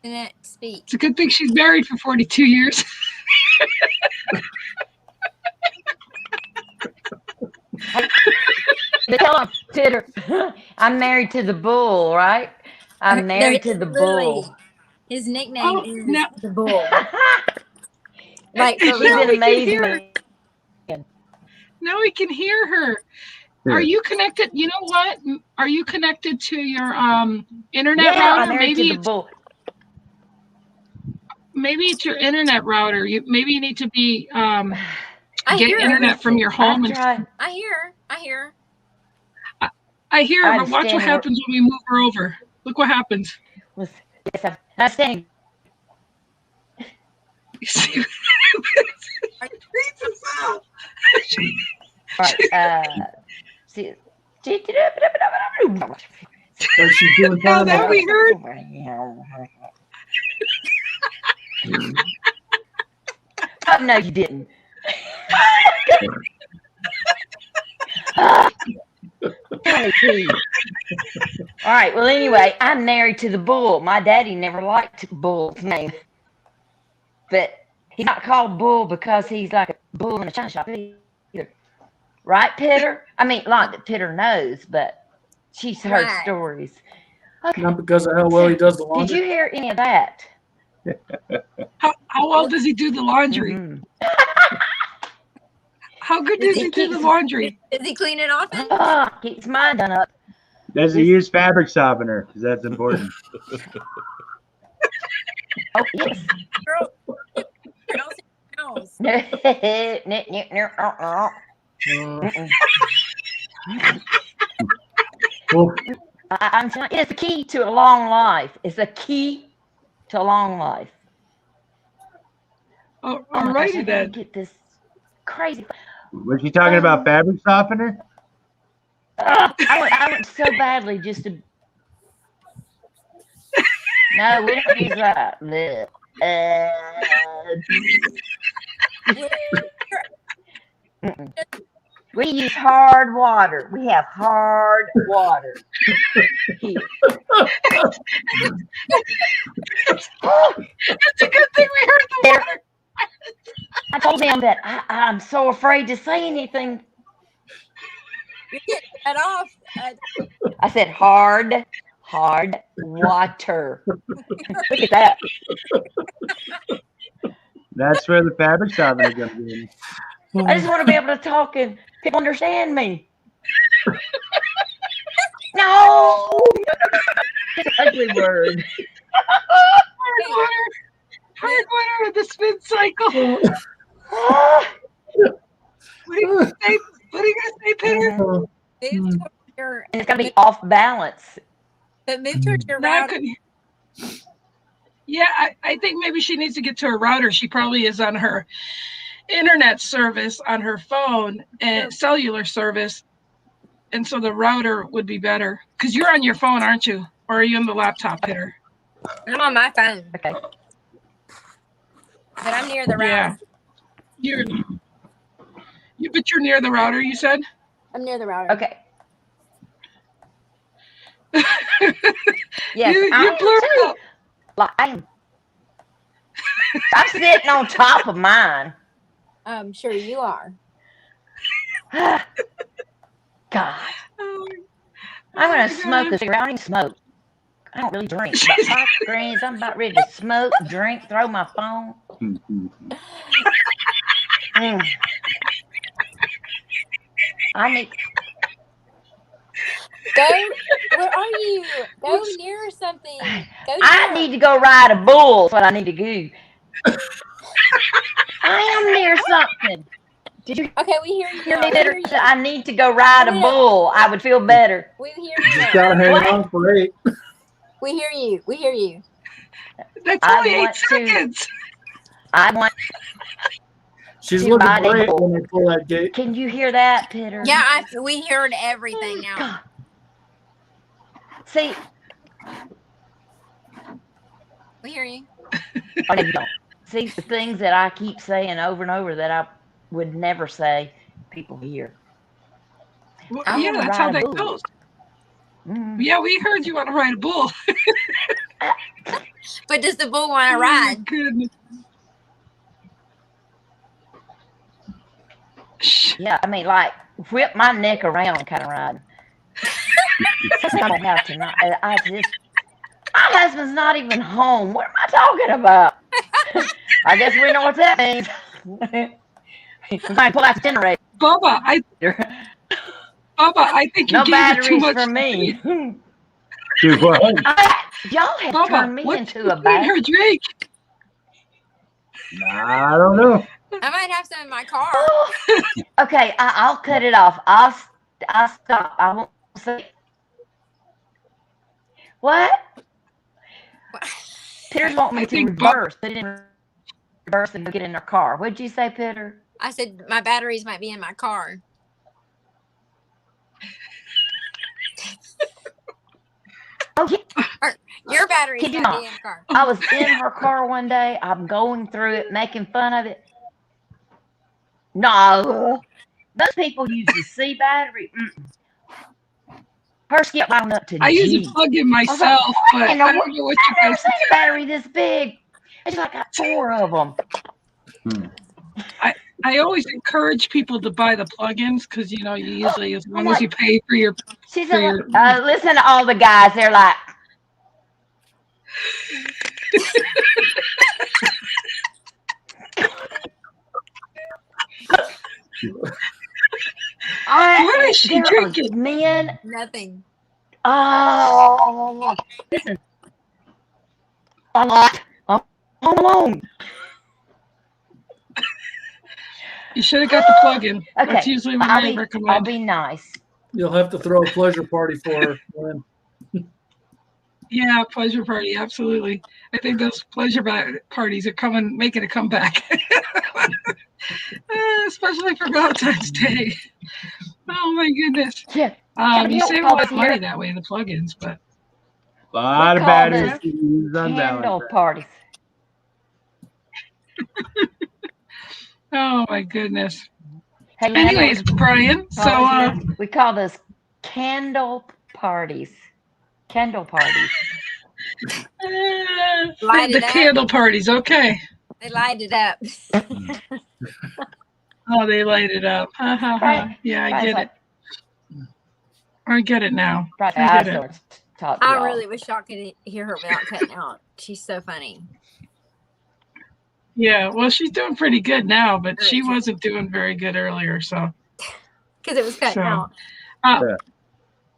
Danette, speak. It's a good thing she's married for 42 years. Tell him, Peter, I'm married to the bull, right? I'm married to the bull. His nickname is the bull. Like, so he's an amazing man. Now we can hear her. Yeah. Are you connected? You know what? Are you connected to your internet router? I'm married to the bull. Maybe it's your internet router. Maybe you need to be get hear internet from your home. I hear. I hear her, but watch what happens when we move her over. Look what happens. Yes, I'm standing. You see? See, she's doing now that we heard. Oh, no, you didn't. All right. Well, anyway, I'm married to the bull. My daddy never liked Bull's name, but he's not called Bull because he's like a bull in a china shop either. Right, Peter? I mean, not that Peter knows, but she's heard stories. Okay. Not because of how well he does the laundry. Did you hear any of that? How well does he do the laundry? Mm-hmm. How good does he do the laundry? Does he clean it often? Keeps mine done up. Does he use fabric softener? Because that's important. Oh, yes. I'm telling you, it's the key to a long life. It's a key to a long life. Oh, all righty then. Get this crazy. Was she talking about fabric softener? I went so badly just to. No, we don't use that. We use hard water. We have hard water. It's a good thing we heard the water. I told him that I'm so afraid to say anything. You get that off. I said hard water. Look at that. That's where the fabric softener comes in. I just want to be able to talk and people understand me. No! It's an ugly word. Hard water of the spin cycle. What are you gonna say, Peter? Move towards your. It's gonna be off balance. But move towards your router. Yeah, I think maybe she needs to get to her router. She probably is on her internet service on her phone and cellular service, and so the router would be better. Because you're on your phone, aren't you? Or are you on the laptop, Peter? I'm on my phone. Okay. But I'm near the router. Yeah. But you're near the router, you said? I'm near the router. Okay. Yes, you blurred out. I'm sitting on top of mine. I'm sure you are. God. I'm going to smoke this cigarette. I don't even smoke. I don't really drink. But my friends, I'm about ready to smoke, drink, throw my phone. I need. Go. Where are you? Go near something. Go. I need to go ride a bull. That's what I need to do. I am near something. Did you Okay, we hear you. hear me better? I need to go ride a bull. I would feel better. We hear you. Just gotta hang on for 8. We hear you. We hear you. That's only 8 seconds. I want. She's looking great when they pull that gate. Can you hear that, Peter? Yeah, we heard everything now. God. See, we hear you. See, the things that I keep saying over and over that I would never say, people hear. Well, yeah, that's how that goes. Yeah, we heard you want to ride a bull. But does the bull want to ride? Oh, goodness. Yeah, I mean, like, whip my neck around kind of ride. I don't have to. I just, my husband's not even home. What am I talking about? I guess we know what that means. We might pull out the generator. Bubba, I think you no gave batteries too much for me. Do what? Y'all have Bubba, turned me into a bag. Her drink. I don't know. I might have some in my car. Okay, I'll cut it off. I'll stop. I won't say. What? Peter's want me to reverse. They didn't reverse and get in their car. What'd you say, Peter? I said my batteries might be in my car. Oh, yeah. Your batteries might be in the car. I was in her car one day. I'm going through it, making fun of it. No. Those people use the C battery. Her skip wound up to I G. use a plug-in myself, but I don't know what you guys think. A battery this big. It's like I got 4 of them. I always encourage people to buy the plugins because you usually as long as you pay for your. Listen to all the guys. They're like. What is she drinking? Men. Nothing. Oh, listen. I'm alone. You should have got the plug-in. Okay. That's usually what I recommend. I'll be nice. You'll have to throw a pleasure party for her, Lynn. Yeah, pleasure party, absolutely. I think those pleasure parties are making a comeback, especially for Valentine's Day. Oh my goodness! Yeah, you save a lot of money that way, the plugins, but a lot of batteries to use on candle parties. Oh my goodness! Hey, anyways, Brian, so we call those candle parties. Candle parties. The candle parties, okay. They light it up. Oh, they light it up. Right. Yeah, I get it. I get it now. Right. I really wish y'all could hear her without cutting out. She's so funny. Yeah, well, she's doing pretty good now, but she wasn't doing very good earlier, so. Because it was cutting out.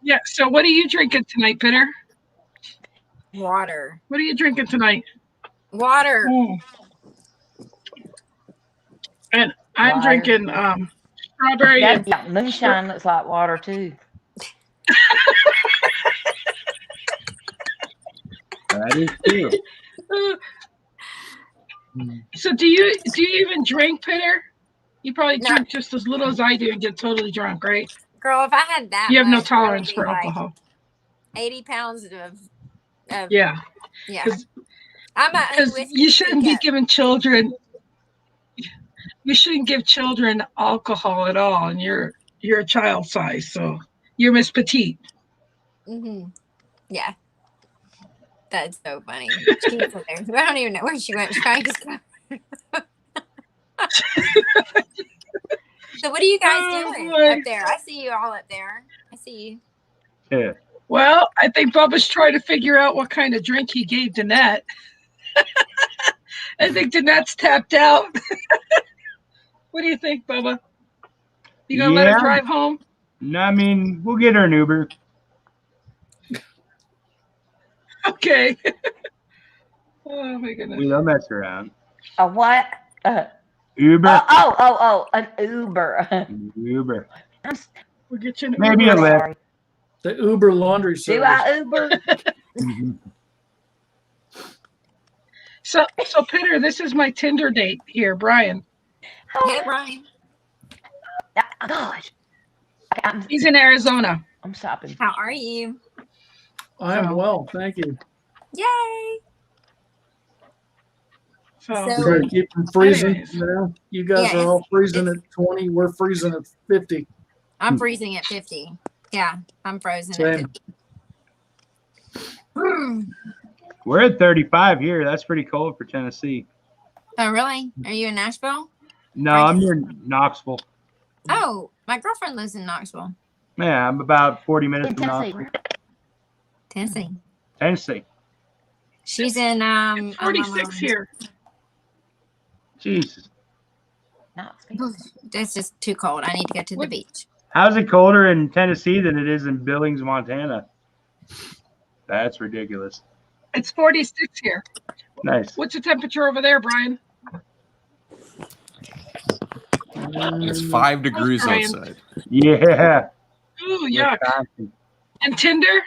Yeah, so what are you drinking tonight, Peter? Water. What are you drinking tonight? Water. And I'm drinking strawberry. Yeah, moonshine looks like water too. That is true. So do you even drink, Peter? You probably drink just as little as I do and get totally drunk, right? Girl, if I had that, you have no tolerance for alcohol. 80 pounds of yeah. Because you shouldn't be giving children. You shouldn't give children alcohol at all, and you're a child size, so you're Miss Petite. Yeah. That's so funny. She's there. I don't even know where she went. She's trying to So what are you guys doing up there? I see you all up there. I see you. Yeah. Well, I think Bubba's trying to figure out what kind of drink he gave Danette. I think Danette's tapped out. What do you think, Bubba? You gonna let her drive home? No, I mean, we'll get her an Uber. Okay. Oh my goodness. We don't mess around. A what? Uber. An Uber. Uber. We'll get you an Maybe Uber. a Lyft. The Uber laundry service. Do I Uber? So Peter, this is my Tinder date here, Brian. Hey, Brian. Gosh. He's in Arizona. I'm stopping. How are you? I am well, thank you. Yay. So Try to keep them freezing. anyways. You know? You guys are all freezing at 20. We're freezing at 50. I'm freezing at 50. Yeah, I'm frozen Same. at 50. We're at 35 here. That's pretty cold for Tennessee. Oh, really? Are you in Nashville? No, I'm near Knoxville. Oh, my girlfriend lives in Knoxville, Yeah, I'm about 40 minutes In from Tennessee. Knoxville. Tennessee. Tennessee. She's in 46 here. Jesus. It's just too cold. I need to go to the beach. How's it colder in Tennessee than it is in Billings, Montana? That's ridiculous. It's 46 here. Nice. What's the temperature over there, Brian? It's 5 degrees Brian. outside. Yeah. Ooh, yuck. And Tinder,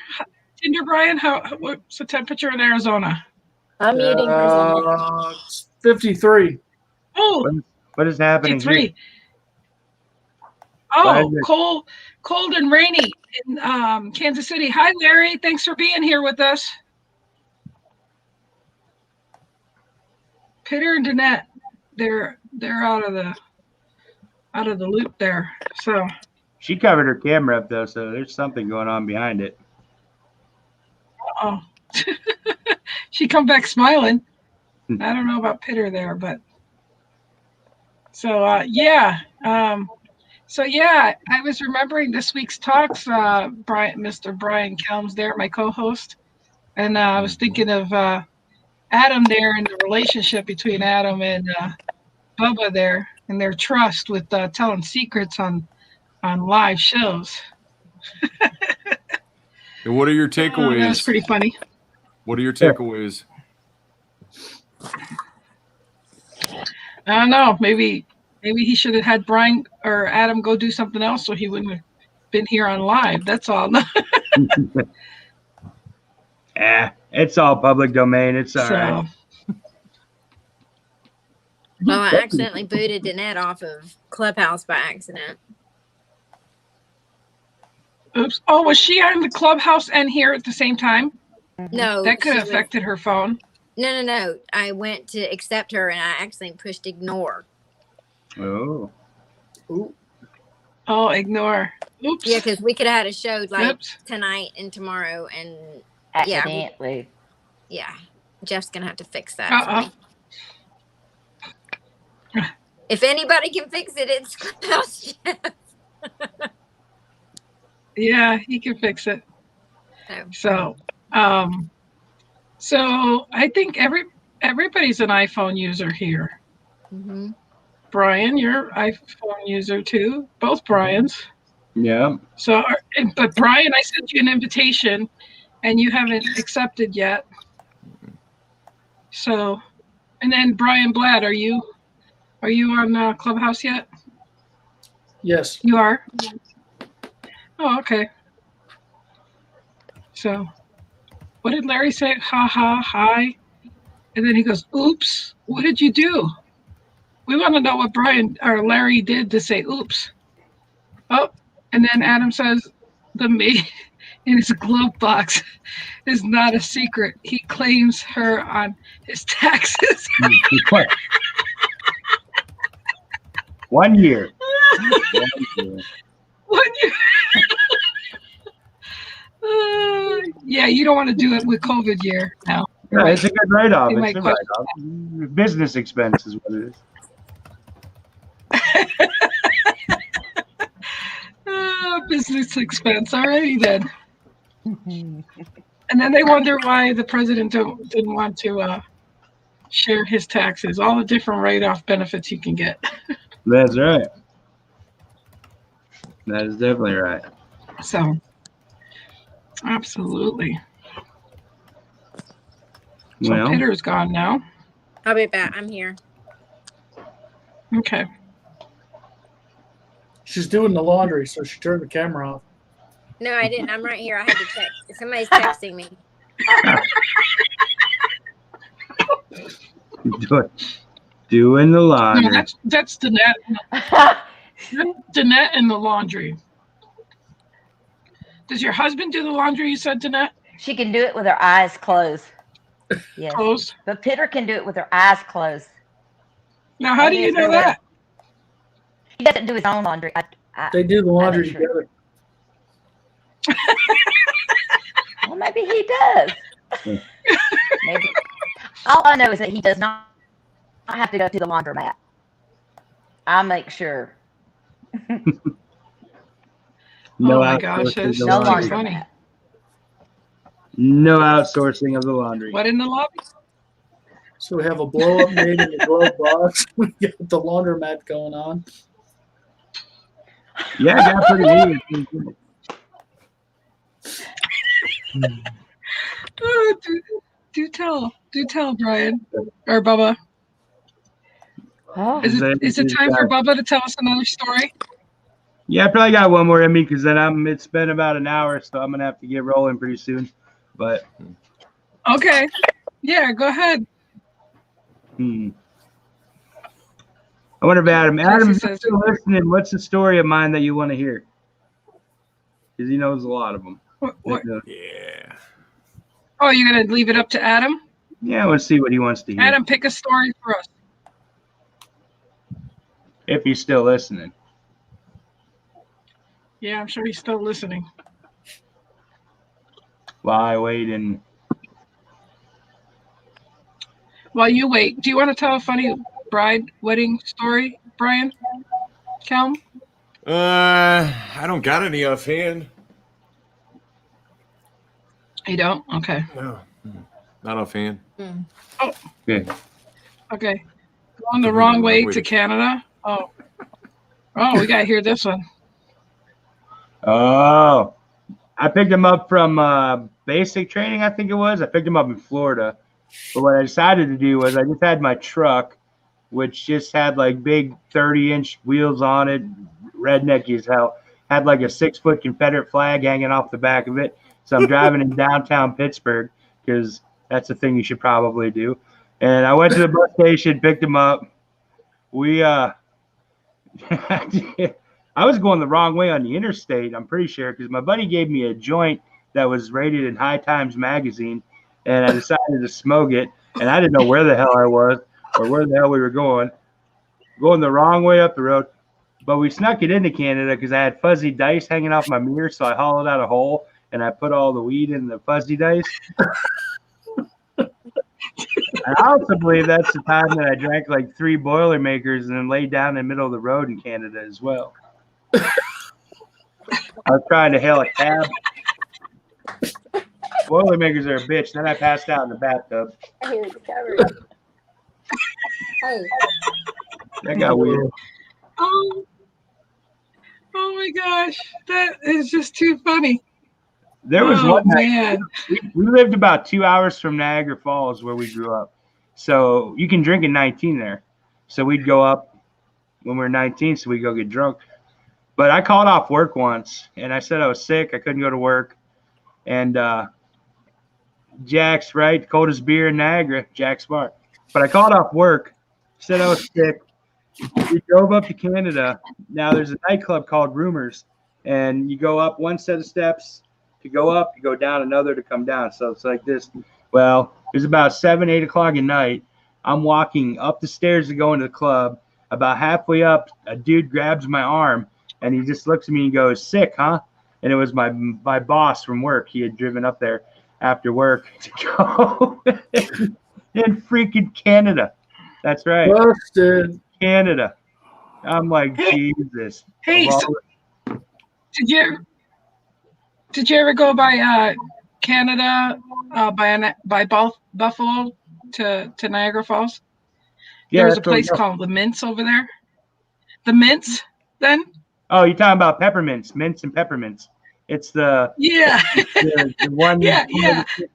Brian, what's the temperature in Arizona? I'm muting Arizona. It's 53. Oh, What is happening 53. here? Oh, cold and rainy in Kansas City. Hi, Larry. Thanks for being here with us. Peter and Danette, they're out of the loop there. So She covered her camera up though, so there's something going on behind it. oh, she come back smiling. I don't know about Peter there, but so yeah. So yeah, I was remembering this week's talks. Mr. Brian Kelm's there, my co-host, and I was thinking of Adam there and the relationship between Adam and Bubba there, and their trust with telling secrets on live shows. And what are your takeaways? That was pretty funny. What are your takeaways? I don't know. Maybe he should have had Brian or Adam go do something else so he wouldn't have been here on live. That's all. It's all public domain. It's all right. Well, I accidentally booted Danette off of Clubhouse by accident. Oops. Oh, was she on the Clubhouse and here at the same time? No. That could have affected her phone. No. I went to accept her and I accidentally pushed ignore. Oh. Ooh. Oh, ignore. Oops. Yeah, because we could have had a show like tonight and tomorrow, and accidentally. Yeah, Jeff's gonna have to fix that. For me. If anybody can fix it, it's Klaus Jeff. Yeah, he can fix it. So I think everybody's an iPhone user here. Mm-hmm. Brian, you're an iPhone user too. Both Brians. Yeah. So, but Brian, I sent you an invitation, and you haven't accepted yet. So, and then Brian Blatt, are you on Clubhouse yet? Yes. You are? Oh, okay. So, what did Larry say? Ha ha, hi. And then he goes, oops, what did you do? We want to know what Brian or Larry did to say oops. Oh, and then Adam says the maid in his glove box is not a secret. He claims her on his taxes. 1 year. 1 year. Yeah, you don't want to do it with COVID year now. No, it's a good write-off. They It's might a question write-off. Business expense is what it is. Business expense. All righty then. And then they wonder why the president didn't want to share his taxes, all the different write-off benefits you can get. That's right. That is definitely right. So, absolutely. So Well, Pitter's gone now. I'll be back. I'm here. Okay. She's doing the laundry, so she turned the camera off. No, I didn't. I'm right here. I had to text. Somebody's texting me. doing the laundry. No, that's Danette. Danette in the laundry. Does your husband do the laundry, you said, Danette? She can do it with her eyes closed. Yes. Closed? But Pitter can do it with her eyes closed. Now, how do you know that? He doesn't do his own laundry. They do the laundry together. Well, maybe he does. Maybe. All I know is that he does not have to go to the laundromat. I'll make sure. No, oh my gosh, that's no so funny. No outsourcing of the laundry. What in the lobby? So we have a blow up made in the glove box. We got the laundromat going on. Yeah, it got pretty weird. Do tell, Brian or Bubba. Oh. Is it time for Bubba to tell us another story? Yeah, I probably got one more in me because then it's been about an hour, so I'm gonna have to get rolling pretty soon. But okay, yeah, go ahead. I wonder if Adam, if you're still listening, what's the story of mine that you want to hear? Because he knows a lot of them. What? Yeah. Oh, you're gonna leave it up to Adam? Yeah, I want to see what he wants to hear. Adam, pick a story for us. If he's still listening. Yeah, I'm sure he's still listening. While I wait and. While you wait, do you want to tell a funny bride wedding story, Brian? Kelm? I don't got any offhand. You don't? Okay. No, not offhand. Oh. Okay. Okay. Going the wrong way to Canada. Oh, we gotta hear this one. Oh, I picked him up from basic training, I think it was. I picked him up in Florida. But what I decided to do was I just had my truck, which just had like big 30-inch wheels on it, rednecky as hell. Had like a 6-foot Confederate flag hanging off the back of it. So I'm driving in downtown Pittsburgh because that's the thing you should probably do. And I went to the bus station, picked him up. We I was going the wrong way on the interstate, I'm pretty sure, because my buddy gave me a joint that was rated in High Times magazine, and I decided to smoke it, and I didn't know where the hell I was or where the hell we were going the wrong way up the road. But we snuck it into Canada because I had fuzzy dice hanging off my mirror, so I hollowed out a hole, and I put all the weed in the fuzzy dice. I also believe that's the time that I drank like 3 Boilermakers and then laid down in the middle of the road in Canada as well. I was trying to hail a cab. Boilermakers are a bitch. Then I passed out in the bathtub. Here's the cover. Hey. That got weird. Oh my gosh, that is just too funny. There was one man. We lived about 2 hours from Niagara Falls where we grew up. So you can drink at 19 there. So we'd go up when we were 19, so we'd go get drunk. But I called off work once, and I said I was sick. I couldn't go to work. And Jack's, right, coldest beer in Niagara, Jack's Bar. But I called off work, said I was sick. We drove up to Canada. Now there's a nightclub called Rumors, and you go up one set of steps to go up, you go down another to come down. So it's like this. Well, it was about 7, 8 o'clock at night. I'm walking up the stairs to go into the club. About halfway up, a dude grabs my arm, and he just looks at me and goes, "Sick, huh?" And it was my boss from work. He had driven up there after work to go in freaking Canada. That's right. Busted. Canada. I'm like, Jesus. Hey, so Did you ever go by Canada, by Buffalo to Niagara Falls? Yeah, there was a place called the Mints over there. The Mints, then? Oh, you're talking about peppermints, mints and peppermints. It's the the one. Yeah.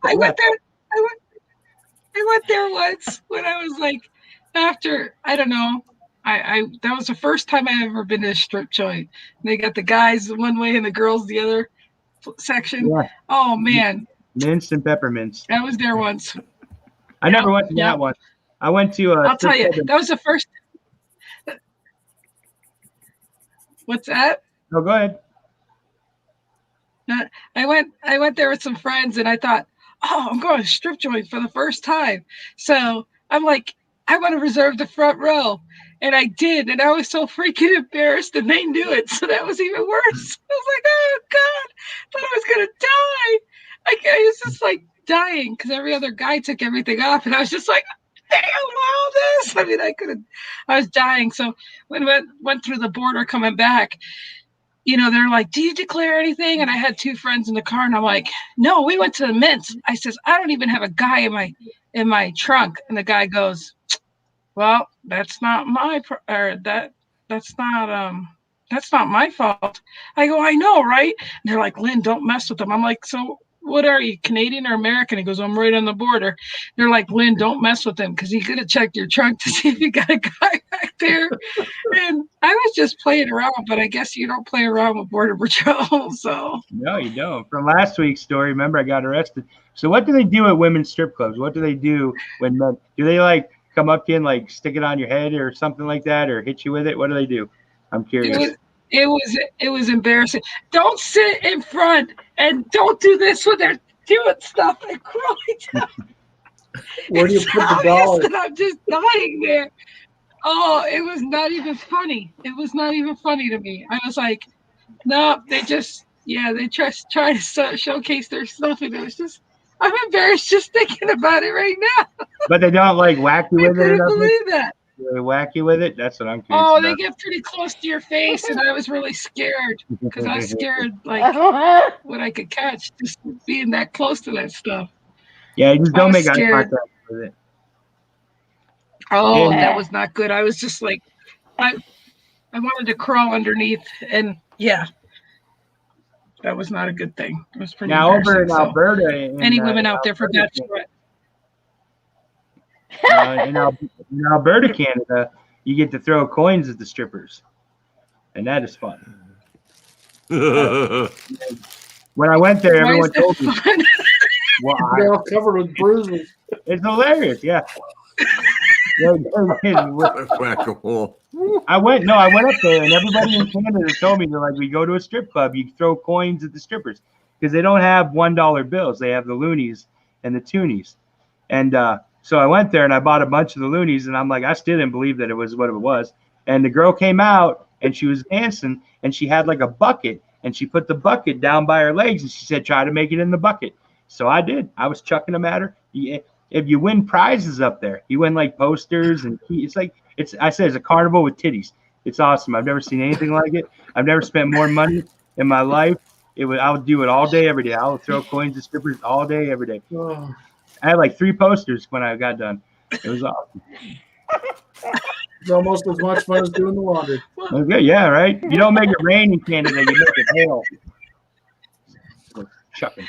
I went there. I went there once when I was like, after, I don't know. I that was the first time I ever been to a strip joint. They got the guys one way and the girls the other section. Yeah. Oh man. Mints and peppermints. I was there once. I never went to that one. I went to. I'll tell you, that was the first. What's that? No, go ahead. I went there with some friends, and I thought, oh, I'm going to strip joint for the first time. So I'm like, I want to reserve the front row. And I did, and I was so freaking embarrassed, and they knew it, so that was even worse. I was like, oh, God, I thought I was going to die. I was just, like, dying, because every other guy took everything off, and I was just like, damn, all this. I mean, I was dying. So when I went through the border coming back, you know, they're like, do you declare anything? And I had two friends in the car, and I'm like, no, we went to the Mints. I says, I don't even have a guy in my trunk. And the guy goes, well, that's not my that's not my fault. I go, I know, right? And they're like, Lynn, don't mess with them. I'm like, so what are you, Canadian or American? He goes, I'm right on the border. They're like, Lynn, don't mess with him, because he could have checked your trunk to see if you got a guy back there. And I was just playing around, but I guess you don't play around with Border Patrol. So no, you don't. From last week's story, remember I got arrested. So what do they do at women's strip clubs? What do they do when men? Do they like come up to you and like stick it on your head or something like that, or hit you with it? What do they do? I'm curious. It was embarrassing. Don't sit in front and don't do this when they're doing stuff and crawling down. Where do you put the dollar? I'm just dying there. Oh, it was not even funny. It was not even funny to me. I was like, no, they try to showcase their stuff, and it was just, I'm embarrassed just thinking about it right now. But they don't like whack you with it. I couldn't believe that. They whack you with it? That's what I'm curious about. They get pretty close to your face, and I was really scared, because I was scared like what I could catch just being that close to that stuff. Yeah, just don't make eye contact with it. Oh, that was not good. I was just like, I wanted to crawl underneath, and yeah, that was not a good thing. It was pretty. Now over in Alberta, any women out there for bachelorette? In Alberta, Canada, you get to throw coins at the strippers, and that is fun. When I went there, everyone told me, they're all covered with bruises. It's hilarious, yeah. I went up there, and everybody in Canada told me, they're like, we go to a strip club, you throw coins at the strippers, because they don't have $1 bills. They have the loonies and the toonies. And so I went there and I bought a bunch of the loonies, and I'm like, I still didn't believe that it was what it was. And the girl came out and she was dancing, and she had like a bucket, and she put the bucket down by her legs, and she said, try to make it in the bucket. So I did. I was chucking them at her. If you win prizes up there, you win like posters, and I said it's a carnival with titties. It's awesome. I've never seen anything like it. I've never spent more money in my life. I would do it all day, every day. I would throw coins at strippers all day, every day. Oh. I had like 3 posters when I got done. It was awesome. It's almost as much fun as doing the laundry. Okay, yeah, right. You don't make it rain in Canada, you make it hail. Chucking.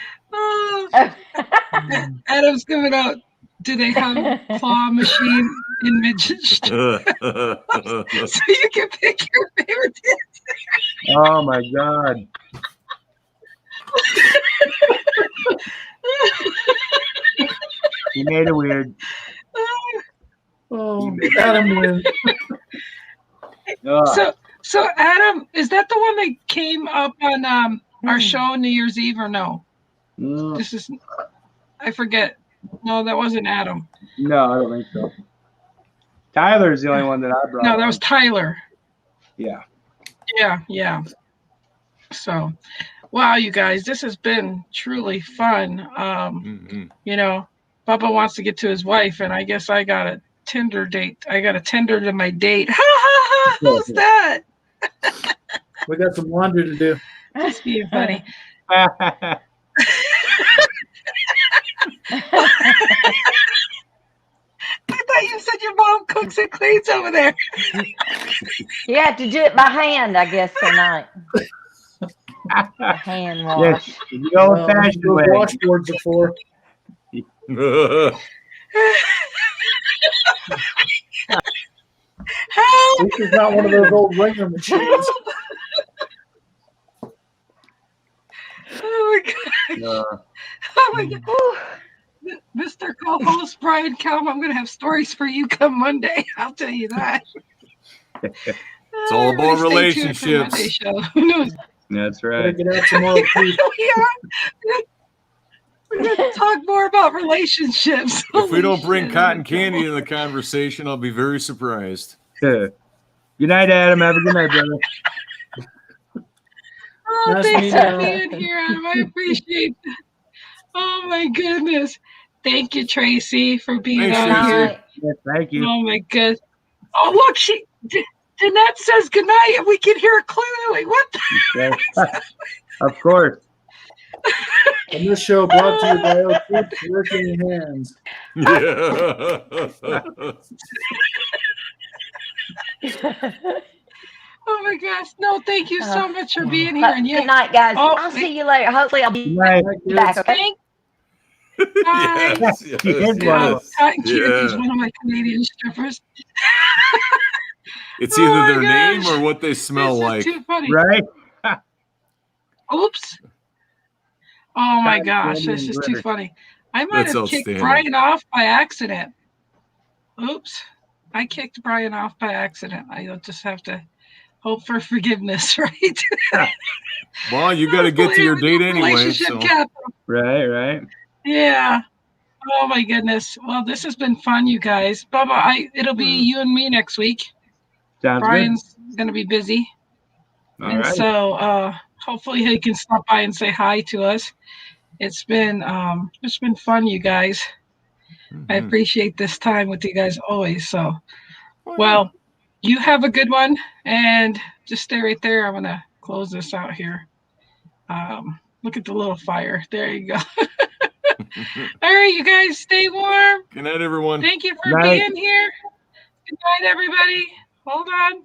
Adam's giving out. Do they have claw machine in midgets? So you can pick your favorite dancer. Oh my God. He made it weird. Oh, Adam wins. So Adam, is that the one that came up on our show New Year's Eve, or no? This is, I forget. No, that wasn't Adam. No, I don't think so. Tyler's the only one that I brought. No, that was Tyler. Yeah. Yeah. So, wow, you guys, this has been truly fun. You know, Bubba wants to get to his wife, and I guess I got a Tinder date. I got a Tinder to my date. Ha ha ha! Who's that? We got some laundry to do. That's being funny. I thought you said your mom cooks and cleans over there. You have to do it by hand, I guess, tonight. Hand wash. Yes, the old-fashioned way. Washboards are for. This is not one of those old ringer machines. Oh my god! Oh my god! Mr. Co-host Brian Kelm, I'm gonna have stories for you come Monday. I'll tell you that. It's all about relationships. Who knows? That's right. Get out some more We're gonna talk more about relationships. If we don't bring cotton candy into the conversation, I'll be very surprised. Good night, Adam. Have a good night, brother. Oh, Nice thanks meeting for being here, Adam. I appreciate that. Oh my goodness. Thank you, Tracy, for being on here. Yes, thank you. Oh my goodness. Oh look, Jeanette says goodnight and we can hear it clearly. What the Of course. And this show brought to you by Keep Working Hands. Oh my gosh. No, thank you so much for being here. And Good night, guys. I'll see you later. Hopefully I'll be back. Okay? Bye. Yes, Cotton Candy is one of my Canadian strippers. It's either their name or what they smell like. Too funny. Right? Oops. Oh my gosh, this is too funny. I might have kicked Brian off by accident. Oops. I kicked Brian off by accident. I'll just have to hope for forgiveness, right? Well, you got to get to your date anyway. So. Right. Yeah. Oh my goodness. Well, this has been fun, you guys. Bubba, it'll be you and me next week. Sounds Brian's going to be busy. All right. So hopefully he can stop by and say hi to us. It's been fun, you guys. I appreciate this time with you guys always. So, well, you have a good one, and just stay right there. I'm gonna close this out here. Look at the little fire. There you go. All right, you guys, stay warm. Good night, everyone. Thank you for being here. Good night, everybody. Hold on.